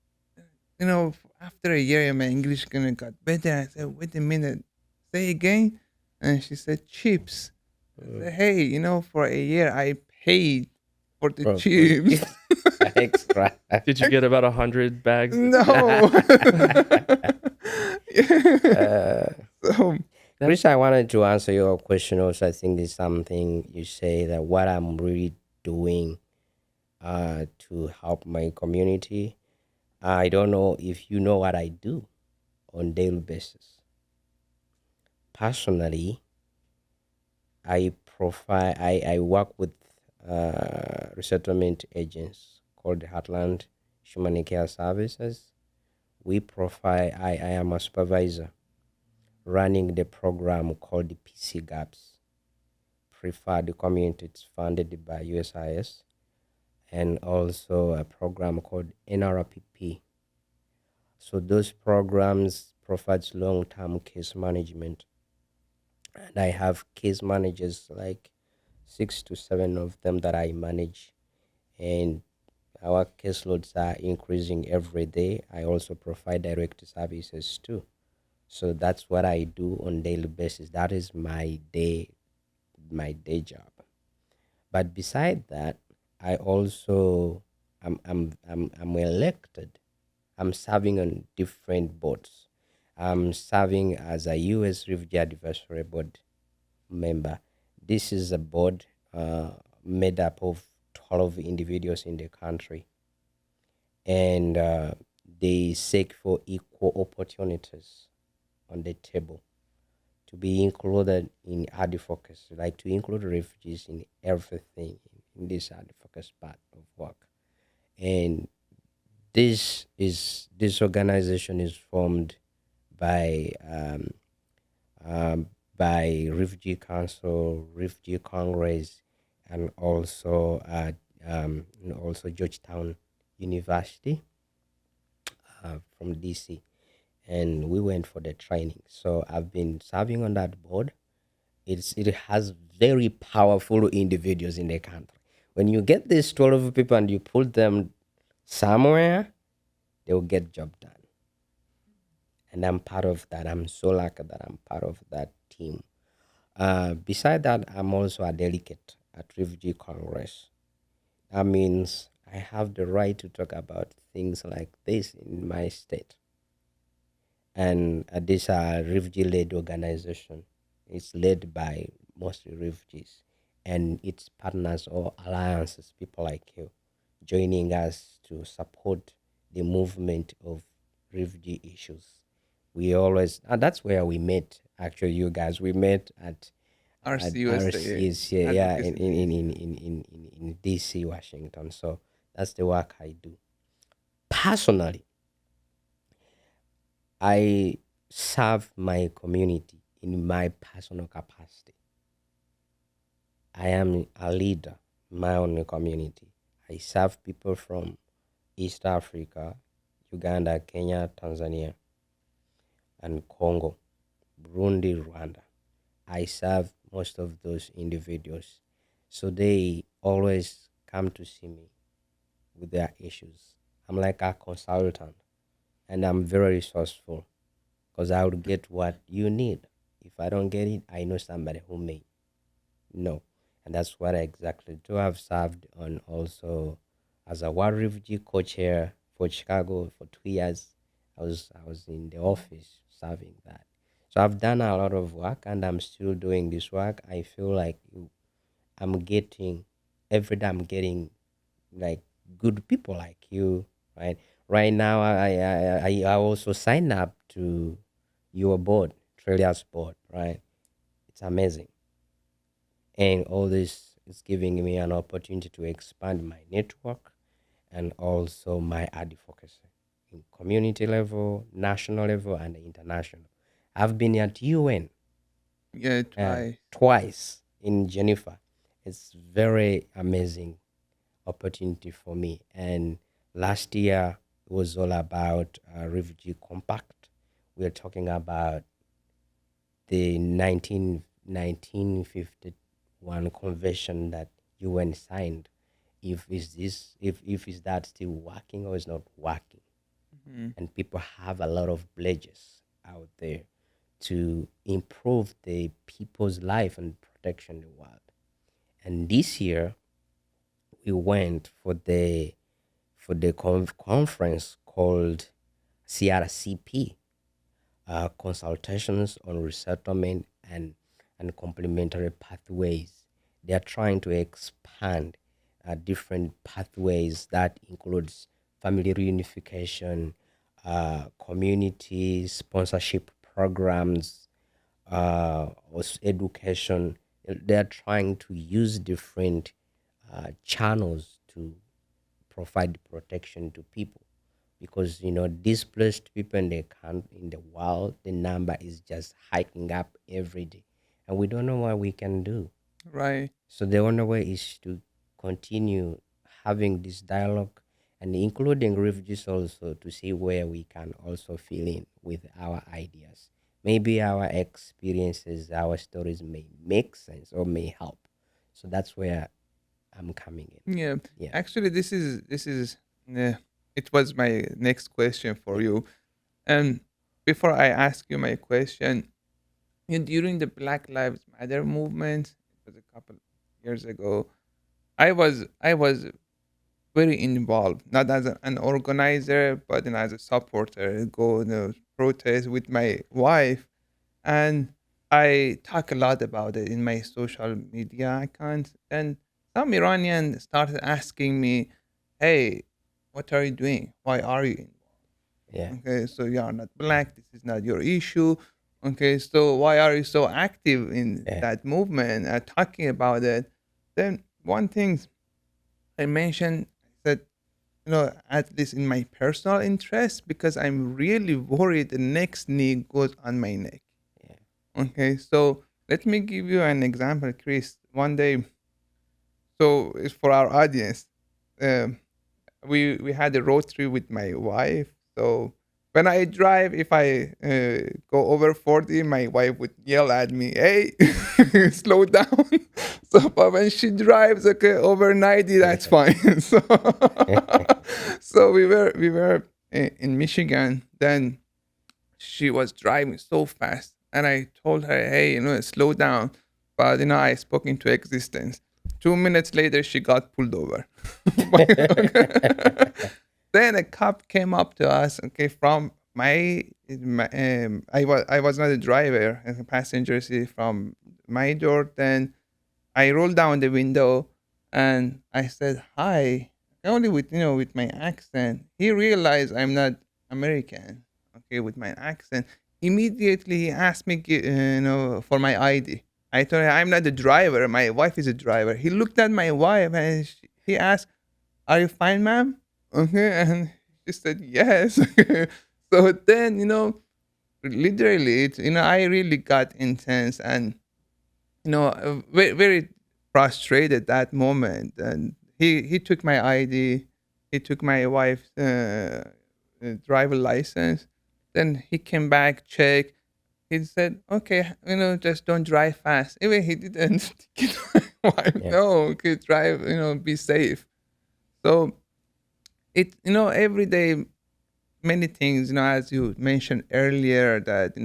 S2: After a year, my English gonna got better. I said, "Wait a minute, say again." And she said, "Chips." I
S3: Mm.
S2: said, "Hey, for a year I paid for the
S3: For
S2: chips."
S3: extra.
S1: Did you get about 100 bags this year?
S2: No. Yeah.
S3: uh,
S2: So,
S3: Chris, I wanted to answer your question also. I think there's something you say that what I'm really doing to help my community. I don't know if you know what I do on daily basis. Personally, I work with resettlement agents called Heartland Human Care Services. I am a supervisor running the program called the PC Gaps, Preferred Communities, funded by USIS, and also a program called NRPP. So those programs provides long-term case management, and I have case managers like 6 to 7 of them that I manage, and our caseloads are increasing every day. I also provide direct services too. So that's what I do on daily basis. That is my day job. But beside that, I also I'm elected. I'm serving on different boards. I'm serving as a U.S. Refugee Advisory Board member. This is a board made up of 12 individuals in the country, and they seek for equal opportunities on the table to be included in advocacy, like to include refugees in everything in this advocacy part of work. And this organization is formed by um, by Refugee Council, Refugee Congress, and also Georgetown University from DC. And we went for the training. So I've been serving on that board. It has very powerful individuals in the country. When you get these 12 people and you put them somewhere, they'll get job done. And I'm part of that. I'm so lucky that I'm part of that team. Beside that, I'm also a delegate at Refugee Congress. That means I have the right to talk about things like this in my state. And this refugee-led organization. It's led by mostly refugees, and its partners or alliances, people like you, joining us to support the movement of refugee issues. We always, and that's where we met. Actually, you guys, we met at
S2: RCUSA
S3: RC's, yeah, yeah,
S2: advocacy days.
S3: in DC, Washington. So that's the work I do. Personally, I serve my community in my personal capacity. I am a leader in my own community. I serve people from East Africa, Uganda, Kenya, Tanzania, and Congo, Burundi, Rwanda. I serve most of those individuals. So they always come to see me with their issues. I'm like a consultant, and I'm very resourceful because I would get what you need. If I don't get it, I know somebody who may know. And that's what I exactly do. I've served on also as a war refugee co-chair for Chicago for 2 years. I was in the office serving that. So I've done a lot of work and I'm still doing this work. I feel like I'm getting every day I'm getting like good people like you, right? Right now I also signed up to your board, Trellus board, right? It's amazing. And all this is giving me an opportunity to expand my network and also my advocacy in community level, national level, and international. I've been at UN
S2: Yeah, twice.
S3: twice in Geneva. It's very amazing opportunity for me. And last year was all about refugee compact. We're talking about the 1951 convention that UN signed. If is that still working or is not working?
S2: Hmm.
S3: And people have a lot of pledges out there to improve the people's life and protection the world. And this year we went for the conference called CRCP, consultations on resettlement and complementary pathways. They are trying to expand different pathways that includes family reunification, community sponsorship programs, education. They are trying to use different channels to provide protection to people because displaced people in the world, the number is just hiking up every day and we don't know what we can do.
S2: Right.
S3: So the only way is to continue having this dialogue and including refugees also to see where we can also fill in with our ideas. Maybe our experiences, our stories may make sense or may help. So that's where I'm coming in.
S2: Yeah.
S3: Yeah.
S2: Actually, this is. Uh, it was my next question for you. And before I ask you my question, during the Black Lives Matter movement, it was a couple of years ago. I was very involved, not as an organizer, but as a supporter. Go protest with my wife, and I talk a lot about it in my social media accounts. And some Iranian started asking me, "Hey, what are you doing? Why are you
S3: Yeah.
S2: Okay, so you are not black. This is not your issue. Okay, so why are you so active in
S3: Yeah.
S2: that movement, talking about it?" Then one thing I mentioned that, at least in my personal interest, because I'm really worried the next knee goes on my neck.
S3: Yeah.
S2: Okay, so let me give you an example, Chris. One day, so it's for our audience. Um, we had a road trip with my wife. So When I drive, if I go over 40, my wife would yell at me, "Hey, slow down." So, but when she drives, okay, over 90, that's fine. So, so we were in Michigan. Then she was driving so fast, and I told her, "Hey, slow down." But I spoke into existence. 2 minutes later, she got pulled over. Then a cop came up to us, okay, from I was not a driver, a passenger seat from my door. Then I rolled down the window and I said hi, only with my accent. He realized I'm not American, okay, with my accent. Immediately he asked me, for my ID. I told him I'm not the driver. My wife is a driver. He looked at my wife and he asked, "Are you fine, ma'am?" Okay, and she said yes. So then, literally, I really got intense and very, very frustrated that moment. And he took my ID, he took my wife's driver license. Then he came back, checked. He said, "Okay, just don't drive fast." Even he didn't ticket my wife.
S3: Yeah.
S2: No, okay, drive, be safe. So every day many things, as you mentioned earlier, that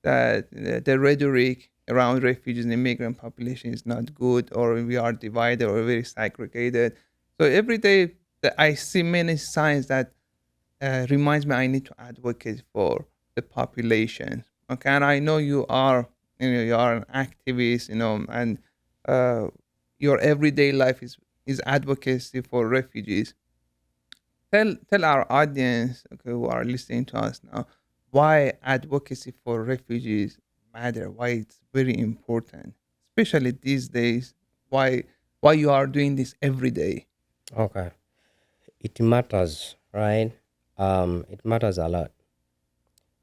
S2: that the rhetoric around refugees and immigrant population is not good, or we are divided or very segregated. So every day that I see many signs that reminds me I need to advocate for the population. Okay, and I know you are an activist, and uh, your everyday life is advocacy for refugees. Tell our audience, okay, who are listening to us now, why advocacy for refugees matter, why it's very important, especially these days. Why you are doing this every day?
S3: Okay. It matters, right? It matters a lot.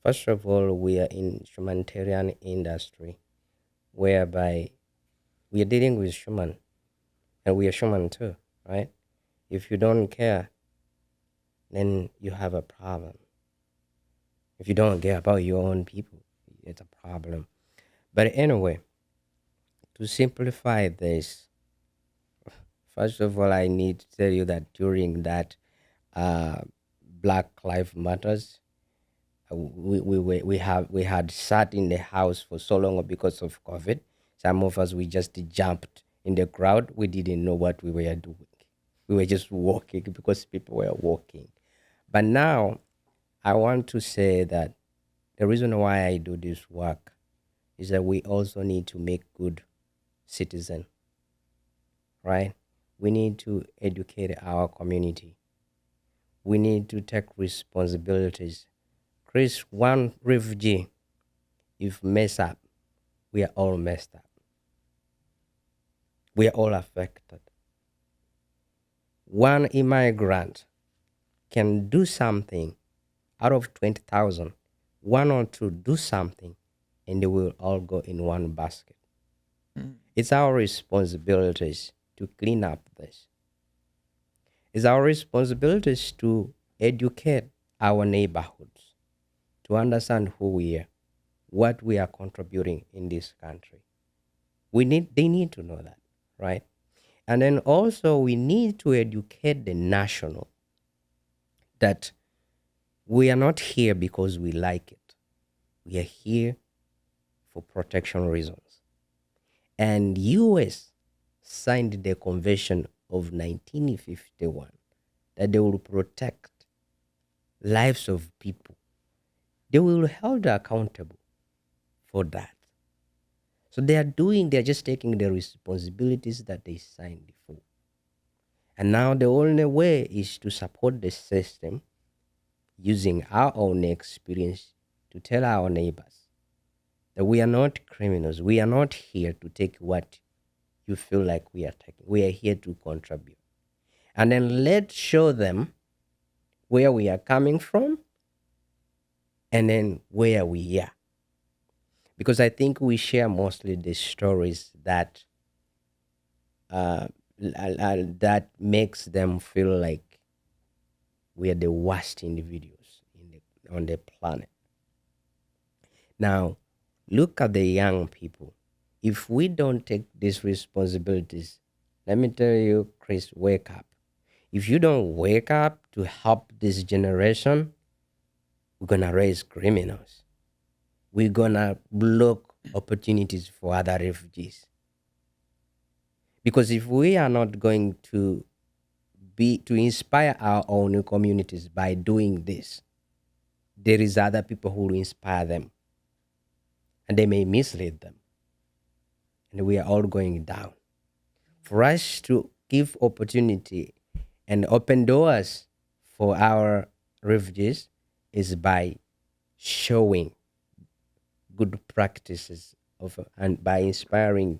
S3: First of all, we are in humanitarian industry whereby we are dealing with human and we are human too, right? If you don't care, then you have a problem. If you don't care about your own people, it's a problem. But anyway, to simplify this, first of all, I need to tell you that during that uh, Black Lives Matters, we had sat in the house for so long because of COVID. Some of us we just jumped in the crowd. We didn't know what we were doing. We were just walking because people were walking. But now I want to say that the reason why I do this work is that we also need to make good citizen, right? We need to educate our community. We need to take responsibilities. Chris, one refugee, if mess up, we are all messed up. We are all affected. One immigrant can do something out of 20,000, one or two do something, and they will all go in one basket.
S2: Mm.
S3: It's our responsibilities to clean up this. It's our responsibilities to educate our neighborhoods, to understand who we are, what we are contributing in this country. They need to know that, right? And then also we need to educate the national that we are not here because we like it. We are here for protection reasons. And US signed the Convention of 1951 that they will protect lives of people. They will be held accountable for that. So they're just taking the responsibilities that they signed for. And now the only way is to support the system using our own experience to tell our neighbors that we are not criminals. We are not here to take what you feel like we are taking. We are here to contribute. And then let's show them where we are coming from and then where we are. Because I think we share mostly the stories that that makes them feel like we are the worst individuals on the planet. Now, look at the young people. If we don't take these responsibilities, let me tell you, Chris, wake up. If you don't wake up to help this generation, we're gonna raise criminals. We're gonna block opportunities for other refugees. Because if we are not going to inspire our own communities by doing this, there is other people who will inspire them, and they may mislead them, and we are all going down. For us to give opportunity and open doors for our refugees is by showing good practices and by inspiring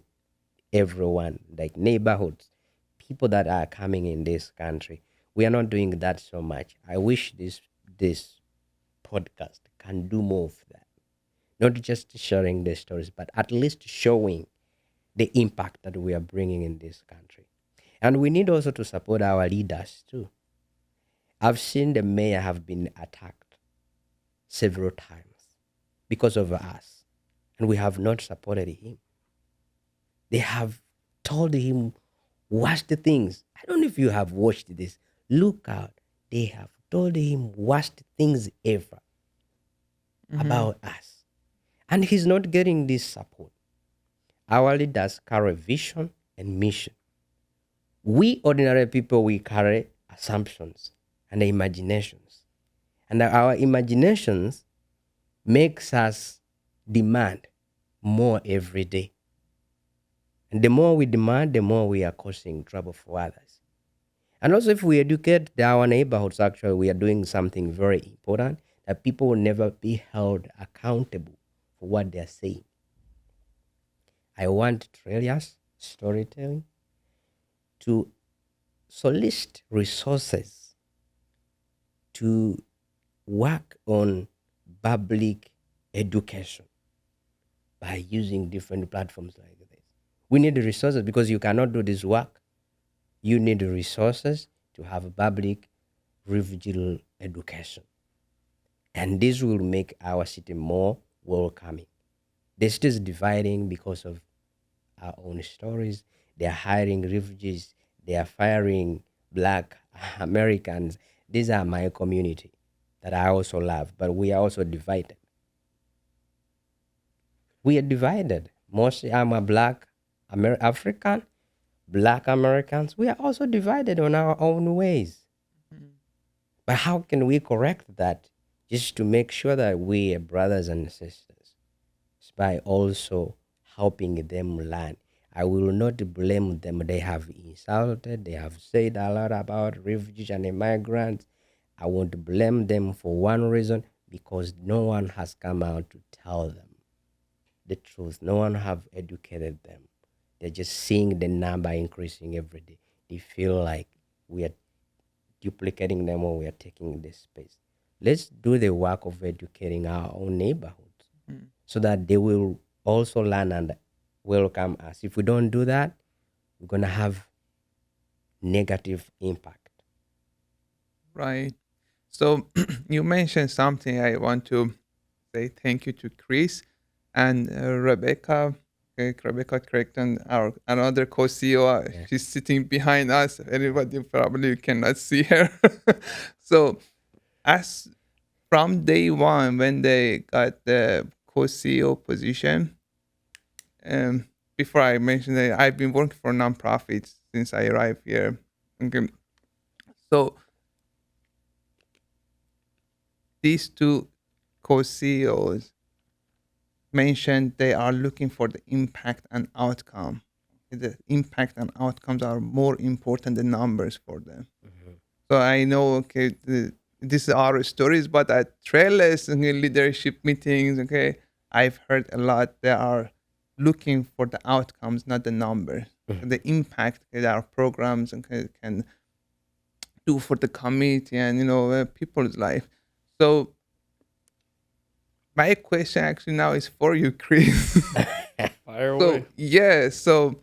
S3: everyone, like neighborhoods, people that are coming in this country. We are not doing that so much. I wish this podcast can do more of that. Not just sharing the stories, but at least showing the impact that we are bringing in this country. And we need also to support our leaders too. I've seen the mayor have been attacked several times because of us, and we have not supported him. They have told him worst things. I don't know if you have watched this. Look out. They have told him worst things ever about us. And he's not getting this support. Our leaders carry vision and mission. We ordinary people, we carry assumptions and imaginations. And our imaginations makes us demand more every day. And the more we demand, the more we are causing trouble for others. And also, if we educate our neighborhoods, actually, we are doing something very important, that people will never be held accountable for what they are saying. I want Trellus storytelling to solicit resources to work on public education by using different platforms like this. We need the resources because you cannot do this work. You need the resources to have public refugee education. And this will make our city more welcoming. The city is dividing because of our own stories. They are hiring refugees. They are firing Black Americans. These are my community that I also love, but we are also divided. We are divided. Mostly I'm a Black African, Black Americans. We are also divided on our own ways. But how can we correct that? Just to make sure that we are brothers and sisters, it's by also helping them learn. I will not blame them. They have insulted, they have said a lot about refugees and immigrants. I won't blame them for one reason, because no one has come out to tell them the truth. No one have educated them. They're just seeing the number increasing every day. They feel like we are duplicating them or we are taking this space. Let's do the work of educating our own neighborhoods so that they will also learn and welcome us. If we don't do that, we're going to have negative impact.
S2: Right. So you mentioned something. I want to say thank you to Chris and Rebecca. Okay, Rebecca Creighton, our another co-CEO.
S3: Yeah.
S2: She's sitting behind us. Everybody probably cannot see her. So as from day one, when they got the co-CEO position, before I mentioned that I've been working for nonprofits since I arrived here. Okay. So these two co-CEOs mentioned they are looking for the impact and outcome. The impact and outcomes are more important than numbers for them. So I know, okay, this is our stories, but at Trellus leadership meetings, okay, I've heard a lot. They are looking for the outcomes, not the numbers, the impact that our programs can do for the community and people's life. So my question actually now is for you, Chris.
S1: Fire
S2: So
S1: away.
S2: yeah, so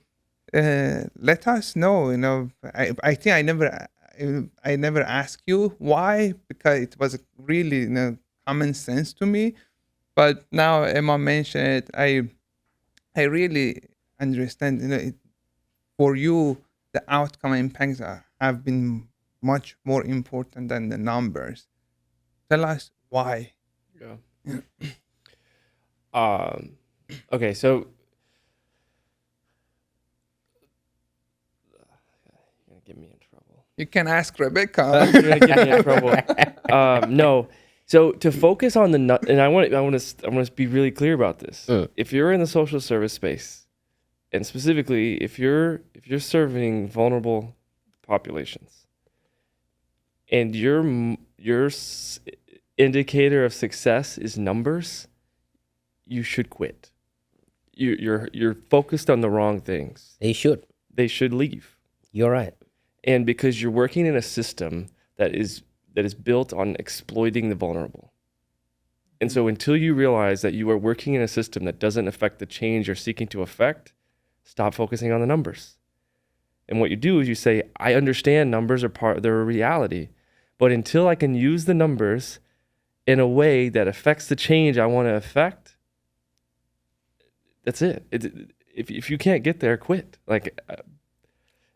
S2: let us know. I think I never asked you why, because it was really common sense to me. But now Emma mentioned it, I really understand. For you, the outcome impacts have been much more important than the numbers. Tell us why.
S1: Yeah. Okay, so you're gonna get me in trouble.
S2: You can ask
S1: You're
S2: Rebecca.
S1: gonna get me in trouble. No. So to focus on and I want to be really clear about this. If you're in the social service space, and specifically if you're serving vulnerable populations, and your indicator of success is numbers, you should quit. You're focused on the wrong things.
S3: They should.
S1: They should leave.
S3: You're right.
S1: And because you're working in a system that is built on exploiting the vulnerable. And so until you realize that you are working in a system that doesn't affect the change you're seeking to affect, stop focusing on the numbers. And what you do is you say, I understand numbers are they're a reality, but until I can use the numbers in a way that affects the change I want to affect, that's it. If you can't get there, quit. Like,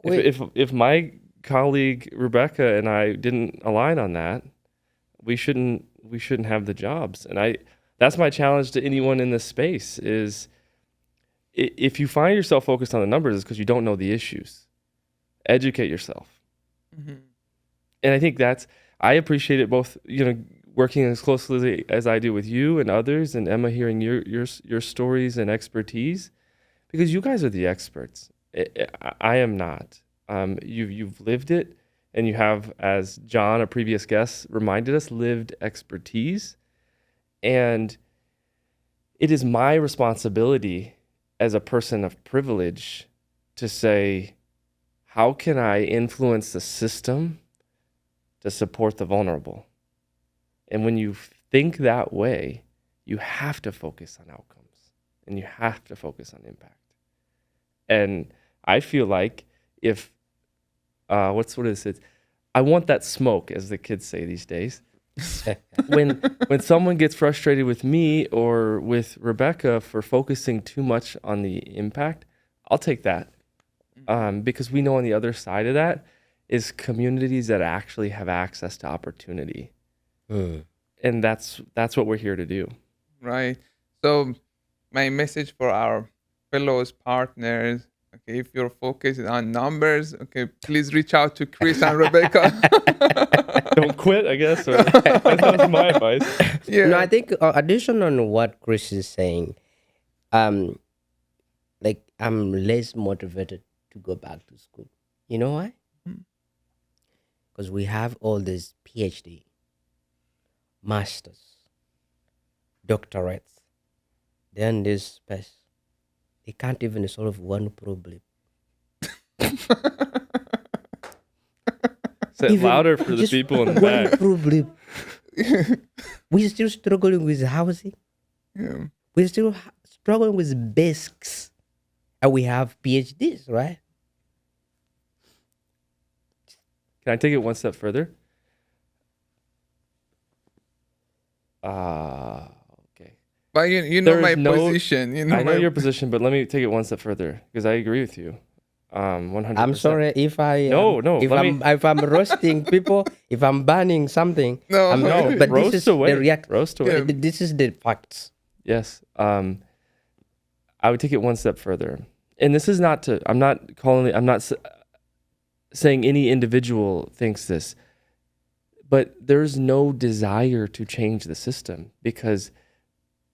S1: if my colleague Rebecca and I didn't align on that, we shouldn't have the jobs. And that's my challenge to anyone in this space is if you find yourself focused on the numbers, it's because you don't know the issues. Educate yourself.
S2: Mhm.
S1: And I think I appreciate it both, working as closely as I do with you and others, and Emma hearing your stories and expertise, because you guys are the experts. I am not. You've lived it, and you have, as John, a previous guest, reminded us, lived expertise. And it is my responsibility as a person of privilege to say, how can I influence the system to support the vulnerable? And when you think that way, you have to focus on outcomes and you have to focus on impact. And I feel like if, what is it? I want that smoke, as the kids say these days. when someone gets frustrated with me or with Rebecca for focusing too much on the impact, I'll take that. Because we know on the other side of that is communities that actually have access to opportunity. And that's what we're here to do.
S2: Right. So my message for our fellows partners, okay, if you're focused on numbers, okay, please reach out to Chris and Rebecca.
S1: Don't quit, I guess. That's my advice.
S2: Yeah.
S3: No, I think addition on what Chris is saying, like I'm less motivated to go back to school. You know why? Because we have all this PhD, masters, doctorates. Then this space, they can't even solve one problem.
S1: Say it
S3: Even
S1: louder for the
S3: just
S1: people in the
S3: one
S1: back.
S3: problem. We're still struggling with housing.
S2: Yeah.
S3: We're still struggling with basics. And we have PhDs, right?
S1: Can I take it one step further? Okay.
S2: But you know
S1: There
S2: my
S1: is no-
S2: position.
S1: I know your position, but let me take it one step further because I agree with you. 100%.
S3: I'm sorry if I
S1: No,
S3: if I'm roasting people, if I'm banning something.
S2: No,
S3: I'm
S2: no,
S3: not, but
S1: roast
S3: this is
S1: away.
S3: the react.
S1: Roast away.
S2: Yeah.
S3: This is the facts.
S1: Yes. I would take it one step further. And this is not to, I'm not saying any individual thinks this, but there's no desire to change the system because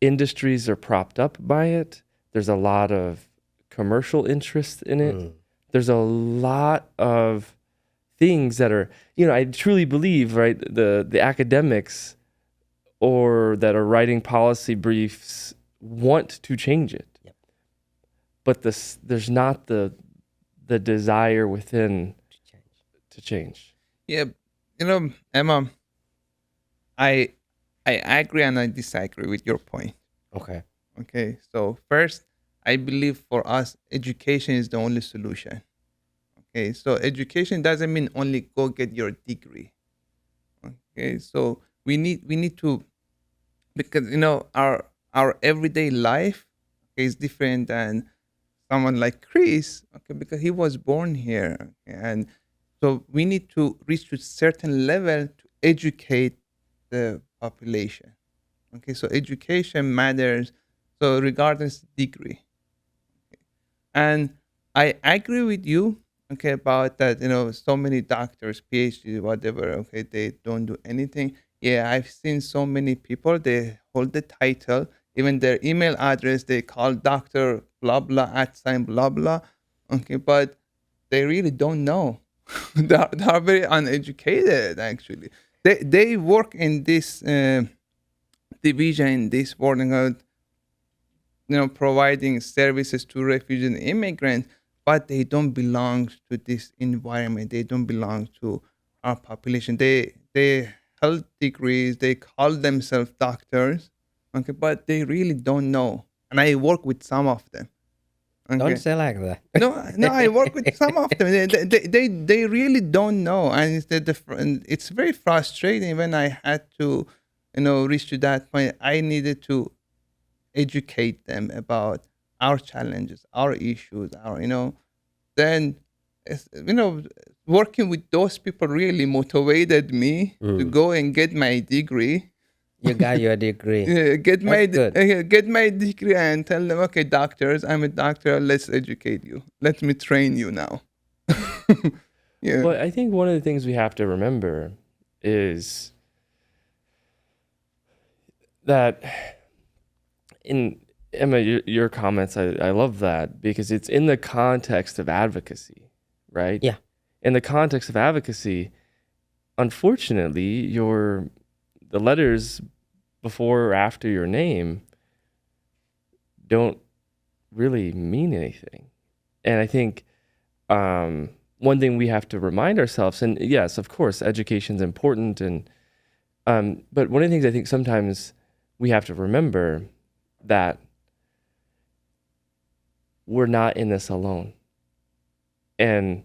S1: industries are propped up by it. There's a lot of commercial interest in it. There's a lot of things that are, I truly believe, right, the academics or that are writing policy briefs want to change it.
S3: Yep.
S1: But there's not the desire within to change.
S2: Yeah, Emma, I agree and I disagree with your point.
S3: Okay.
S2: Okay, so first, I believe for us, education is the only solution. Okay, so education doesn't mean only go get your degree. Okay, so we need to because our everyday life is different than someone like Chris, okay, because he was born here, okay, and so we need to reach to a certain level to educate the population. Okay, so education matters. So regardless degree, and I agree with you, okay, about that. So many doctors, PhD, whatever, okay, they don't do anything. Yeah, I've seen so many people. They hold the title, even their email address. They call doctor blah blah at sign blah blah. Okay, but they really don't know. They are very uneducated. Actually, they work in this division, this world, providing services to refugees and immigrants, but they don't belong to this environment. They don't belong to our population. They hold degrees. They call themselves doctors, okay, but they really don't know. And I work with some of them.
S3: Don't
S2: Okay.
S3: say like that.
S2: No, I work with some of them. They really don't know, and and it's very frustrating when I had to, reach to that point. I needed to educate them about our challenges, our issues, then working with those people really motivated me to
S3: Mm.
S2: go and get my degree.
S3: You got your degree. That's good.
S2: Get my degree and tell them, okay, doctors, I'm a doctor. Let's educate you. Let me train you now. Yeah.
S1: But I think one of the things we have to remember is that in Emma, your comments, I love that because it's in the context of advocacy, right?
S3: Yeah.
S1: In the context of advocacy, unfortunately, the letters before or after your name don't really mean anything. And I think one thing we have to remind ourselves, and yes, of course, education's important, and but one of the things I think sometimes we have to remember that we're not in this alone. And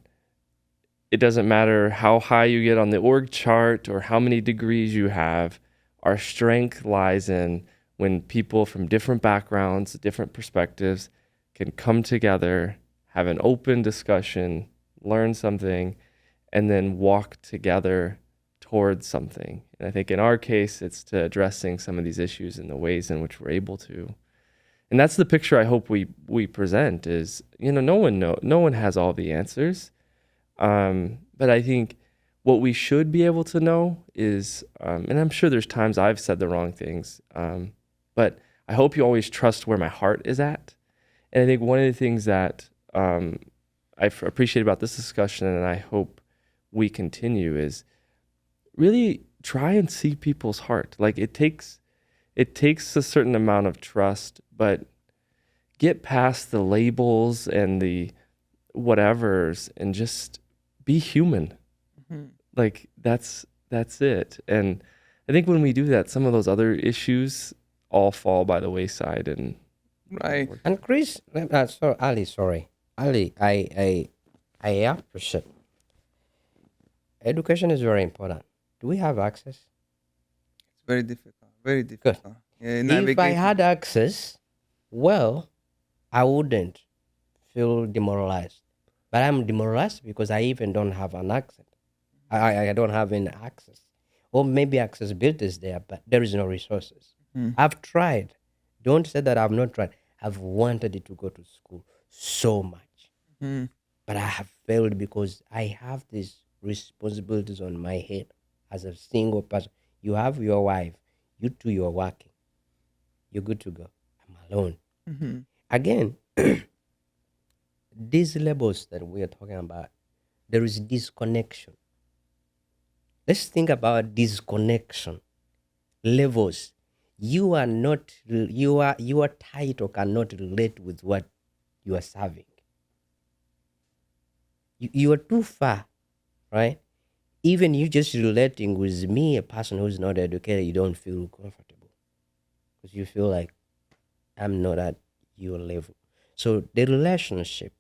S1: it doesn't matter how high you get on the org chart or how many degrees you have, our strength lies in when people from different backgrounds, different perspectives can come together, have an open discussion, learn something, and then walk together towards something. And I think in our case, it's to addressing some of these issues in the ways in which we're able to. And that's the picture I hope we present is, no one has all the answers. But I think what we should be able to know is, and I'm sure there's times I've said the wrong things, but I hope you always trust where my heart is at. And I think one of the things that I appreciate about this discussion, and I hope we continue, is really try and see people's heart. Like it takes a certain amount of trust, but get past the labels and the whatevers and just be human.
S2: Mhm.
S1: Like that's it. And I think when we do that, some of those other issues all fall by the wayside. And
S2: Right.
S3: And Chris, sorry, Ali, I appreciate education is very important. Do we have access?
S2: It's very difficult. Very
S3: Good.
S2: difficult. Yeah,
S3: If I
S2: navigating.
S3: had access, well, I wouldn't feel demoralized. But I'm demoralized because I even don't have an accent. I don't have any access. Or maybe accessibility is there, but there is no resources.
S2: Mhm.
S3: I've tried. Don't say that I've not tried. I've wanted it to go to school so much.
S2: Mhm.
S3: But I have failed because I have these responsibilities on my head as a single person. You have your wife, you two, you're working, you're good to go. I'm alone.
S2: Mhm.
S3: Again, these labels that we are talking about, there is disconnection. Let's think about disconnection levels. You are not, your title cannot relate with what you are serving. You are too far, right? Even you just relating with me, a person who's not educated, you don't feel comfortable because you feel like I'm not at your level. So the relationship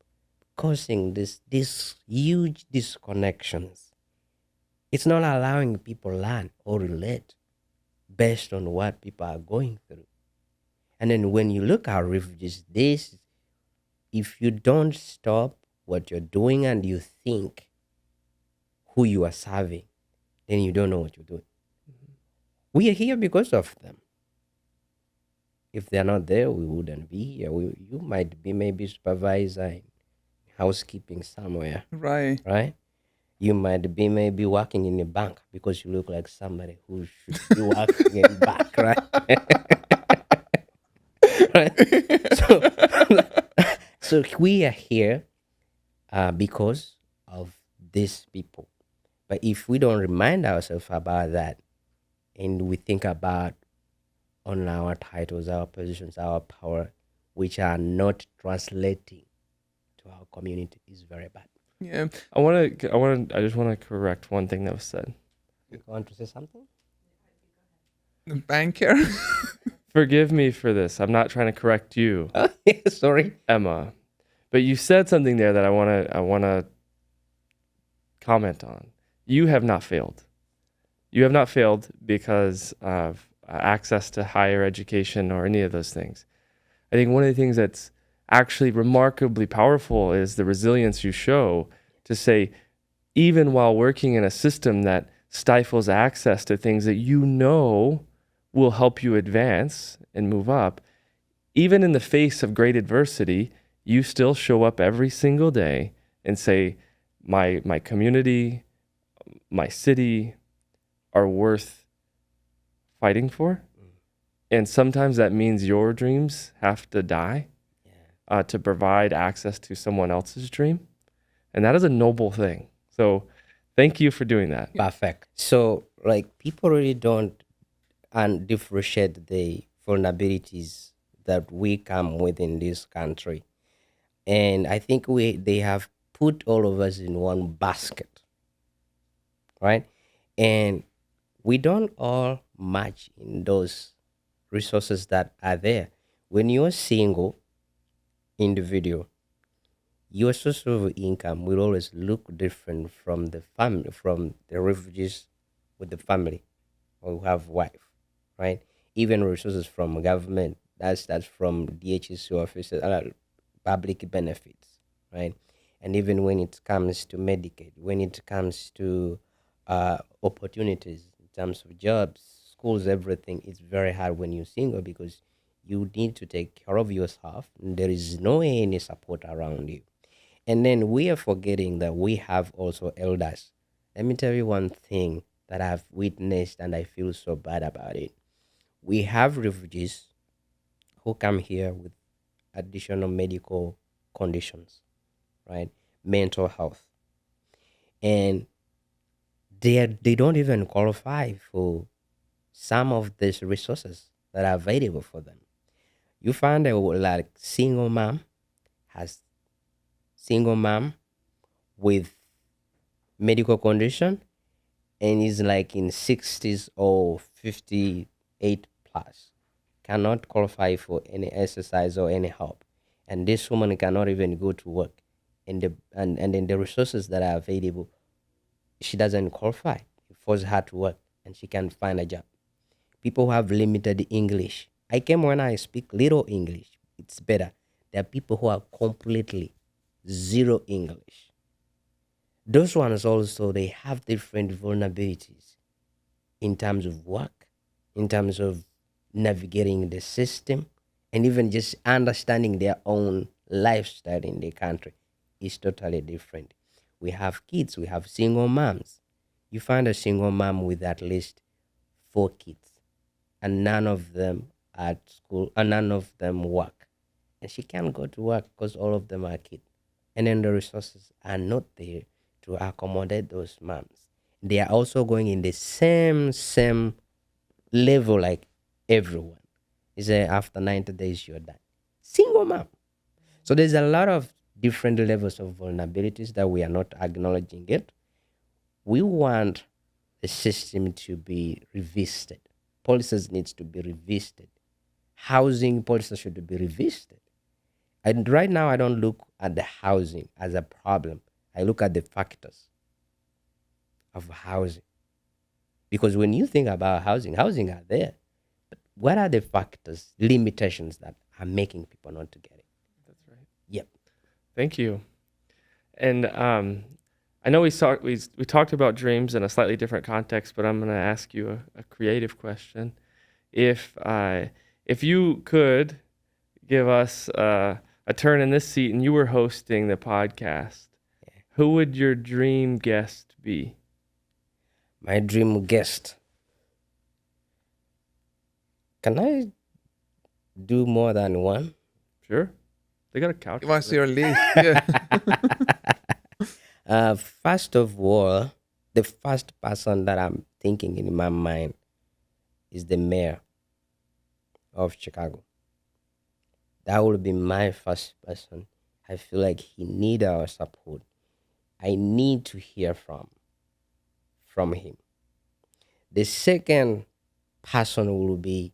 S3: causing this huge disconnections. It's not allowing people learn or relate based on what people are going through. And then when you look at refugees, this, if you don't stop what you're doing and you think who you are serving, then you don't know what you're doing. We are here because of them. If they're not there, we wouldn't be here. You might be maybe supervisor in housekeeping somewhere,
S2: Right.
S3: right? You might be maybe working in a bank because you look like somebody who should be working in bank, right? Right? So, so we are here because of these people. But if we don't remind ourselves about that, and we think about on our titles, our positions, our power, which are not translating to our community, is very bad.
S2: Yeah.
S1: I just want to correct one thing that was said.
S3: You want to say something?
S2: The banker.
S1: Forgive me for this. I'm not trying to correct you,
S3: Sorry.
S1: Emma, but you said something there that I want to comment on. You have not failed. You have not failed because of access to higher education or any of those things. I think one of the things that's actually remarkably powerful is the resilience you show to say, even while working in a system that stifles access to things that you know will help you advance and move up, even in the face of great adversity, you still show up every single day and say, my community, my city are worth fighting for. And sometimes that means your dreams have to die to provide access to someone else's dream. And that is a noble thing. So thank you for doing that.
S3: Perfect. So, like, people really don't differentiate the vulnerabilities that we come with in this country. And I think they have put all of us in one basket, right? And we don't all match in those resources that are there. When you're single individual, your source of income will always look different from the family, from the refugees with the family or who have wife, right? Even resources from government, that's from DHS offices, public benefits, right? And even when it comes to Medicaid, when it comes to opportunities in terms of jobs, schools, everything, it's very hard when you're single because you need to take care of yourself. And there is no any support around you. And then we are forgetting that we have also elders. Let me tell you one thing that I've witnessed and I feel so bad about it. We have refugees who come here with additional medical conditions, right? Mental health. And they don't even qualify for some of these resources that are available for them. You find a like has single mom with medical condition and is like in 60s or 58 plus, cannot qualify for any exercise or any help, and this woman cannot even go to work, and then the resources that are available, she doesn't qualify. It forces her to work and she can't find a job. People who have limited English, I came when I speak little English, it's better. There are people who are completely zero English. Those ones also, they have different vulnerabilities in terms of work, in terms of navigating the system, and even just understanding their own lifestyle in the country is totally different. We have kids, we have single moms. You find a single mom with at least 4 kids, and none of them at school, and none of them work. And she can't go to work because all of them are kids. And then the resources are not there to accommodate those moms. They are also going in the same level like everyone. It's after 90 days you're done. Single mom. So there's a lot of different levels of vulnerabilities that we are not acknowledging yet. We want the system to be revisited. Policies needs to be revisited. Housing policies should be revisited. And right now, I don't look at the housing as a problem. I look at the factors of housing. Because when you think about housing are there. But what are the factors, limitations that are making people not to get it?
S1: That's right.
S3: Yep.
S1: Thank you. And I know we talked about dreams in a slightly different context, but I'm going to ask you a creative question. If you could give us a turn in this seat and you were hosting the podcast, who would your dream guest be?
S3: My dream guest. Can I do more than one?
S1: Sure. They got a couch.
S2: What's your list? Yeah.
S3: First of all, the first person that I'm thinking in my mind is the mayor of Chicago. That would be my first person. I feel like he needs our support. I need to hear from him. The second person will be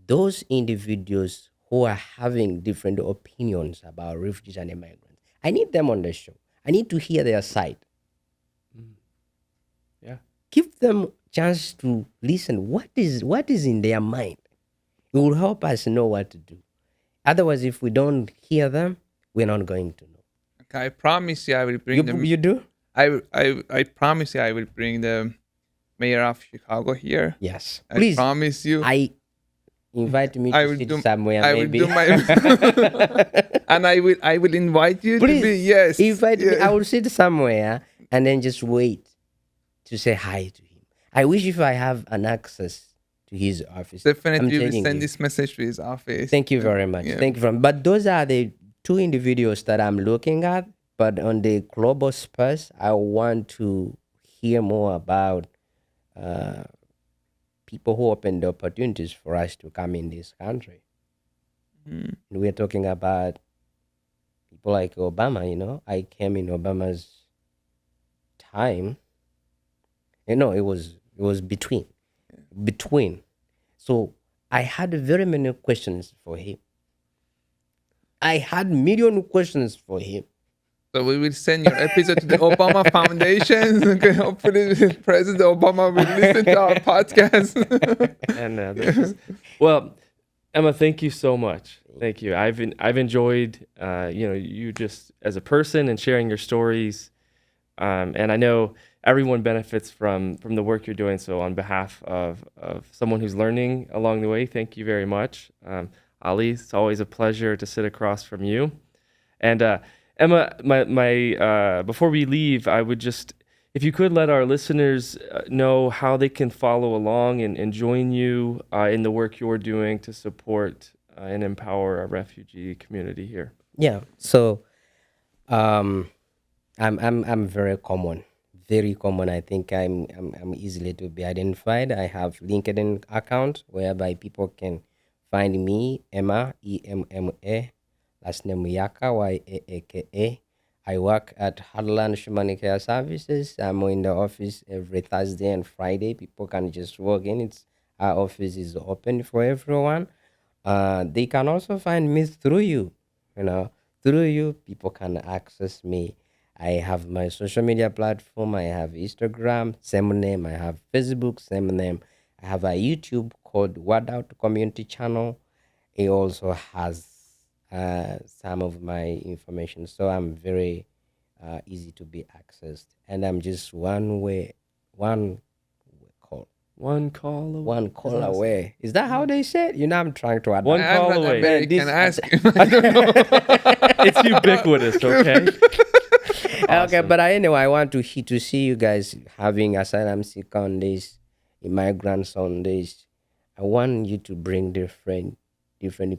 S3: those individuals who are having different opinions about refugees and immigrants. I need them on the show. I need to hear their side.
S1: Yeah.
S3: Give them chance to listen. What is in their mind? It will help us know what to do. Otherwise, if we don't hear them, we're not going to know.
S2: Okay, I promise you I will bring them.
S3: You do?
S2: I promise you I will bring the mayor of Chicago here.
S3: Yes.
S2: I
S3: Please.
S2: promise you.
S3: Invite me
S2: I
S3: to
S2: will
S3: sit
S2: do
S3: somewhere.
S2: I
S3: maybe.
S2: will do my and I will invite you
S3: Please,
S2: to be
S3: invite me.
S2: yeah.
S3: I will sit somewhere and then just wait to say hi to him. I wish if I have an access to his office.
S2: Definitely
S3: I'm
S2: we will
S3: telling
S2: send
S3: you.
S2: this message to his office.
S3: Thank you very much.
S2: Yeah.
S3: Thank you but those are the two individuals that I'm looking at. But on the global space, I want to hear more about people who open the opportunities for us to come in this country.
S2: Mm.
S3: We're talking about people like Obama. I came in Obama's time. It was between. So I had very many questions for him. I had million questions for him.
S2: So we will send your episode to the Obama Foundation. Okay, hopefully President Obama will listen to our podcast.
S1: And well, Emma, thank you so much. Thank you. I've enjoyed you just as a person and sharing your stories. And I know everyone benefits from the work you're doing. So on behalf of someone who's learning along the way, thank you very much. Ali, it's always a pleasure to sit across from you. And Emma, my before we leave, I would just, if you could let our listeners know how they can follow along and join you in the work you're doing to support and empower our refugee community here.
S3: Yeah. So, I'm very common. Very common. I think I'm easily to be identified. I have LinkedIn account whereby people can find me, Emma, EMMA, last name Yaaka, YAAKA. I work at Heartland Humanitarian Services. I'm in the office every Thursday and Friday. People can just walk in. Our office is open for everyone. They can also find me through you. Through you, people can access me. I have my social media platform. I have Instagram, same name. I have Facebook, same name. I have a YouTube called Word Out Community Channel. It also has some of my information. So I'm very easy to be accessed. And I'm just one call away. Is that how they say it? I'm trying to adapt.
S1: One call
S2: I'm not
S1: away.
S2: American. Ask him. I don't know.
S1: It's ubiquitous, okay?
S3: Okay, but anyway, I want to see you guys having asylum seeker on this, immigrants on this. I want you to bring different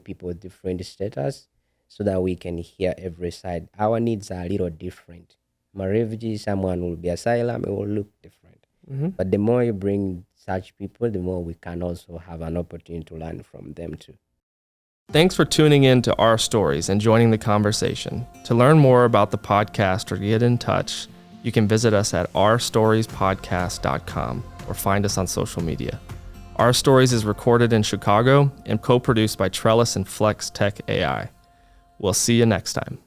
S3: people, different status, so that we can hear every side. Our needs are a little different. My refugee, someone will be asylum, it will look different.
S1: Mm-hmm.
S3: But the more you bring such people, the more we can also have an opportunity to learn from them too.
S1: Thanks for tuning in to Our Stories and joining the conversation. To learn more about the podcast or get in touch, you can visit us at ourstoriespodcast.com or find us on social media. Our Stories is recorded in Chicago and co-produced by Trellus and Flex Tech AI. We'll see you next time.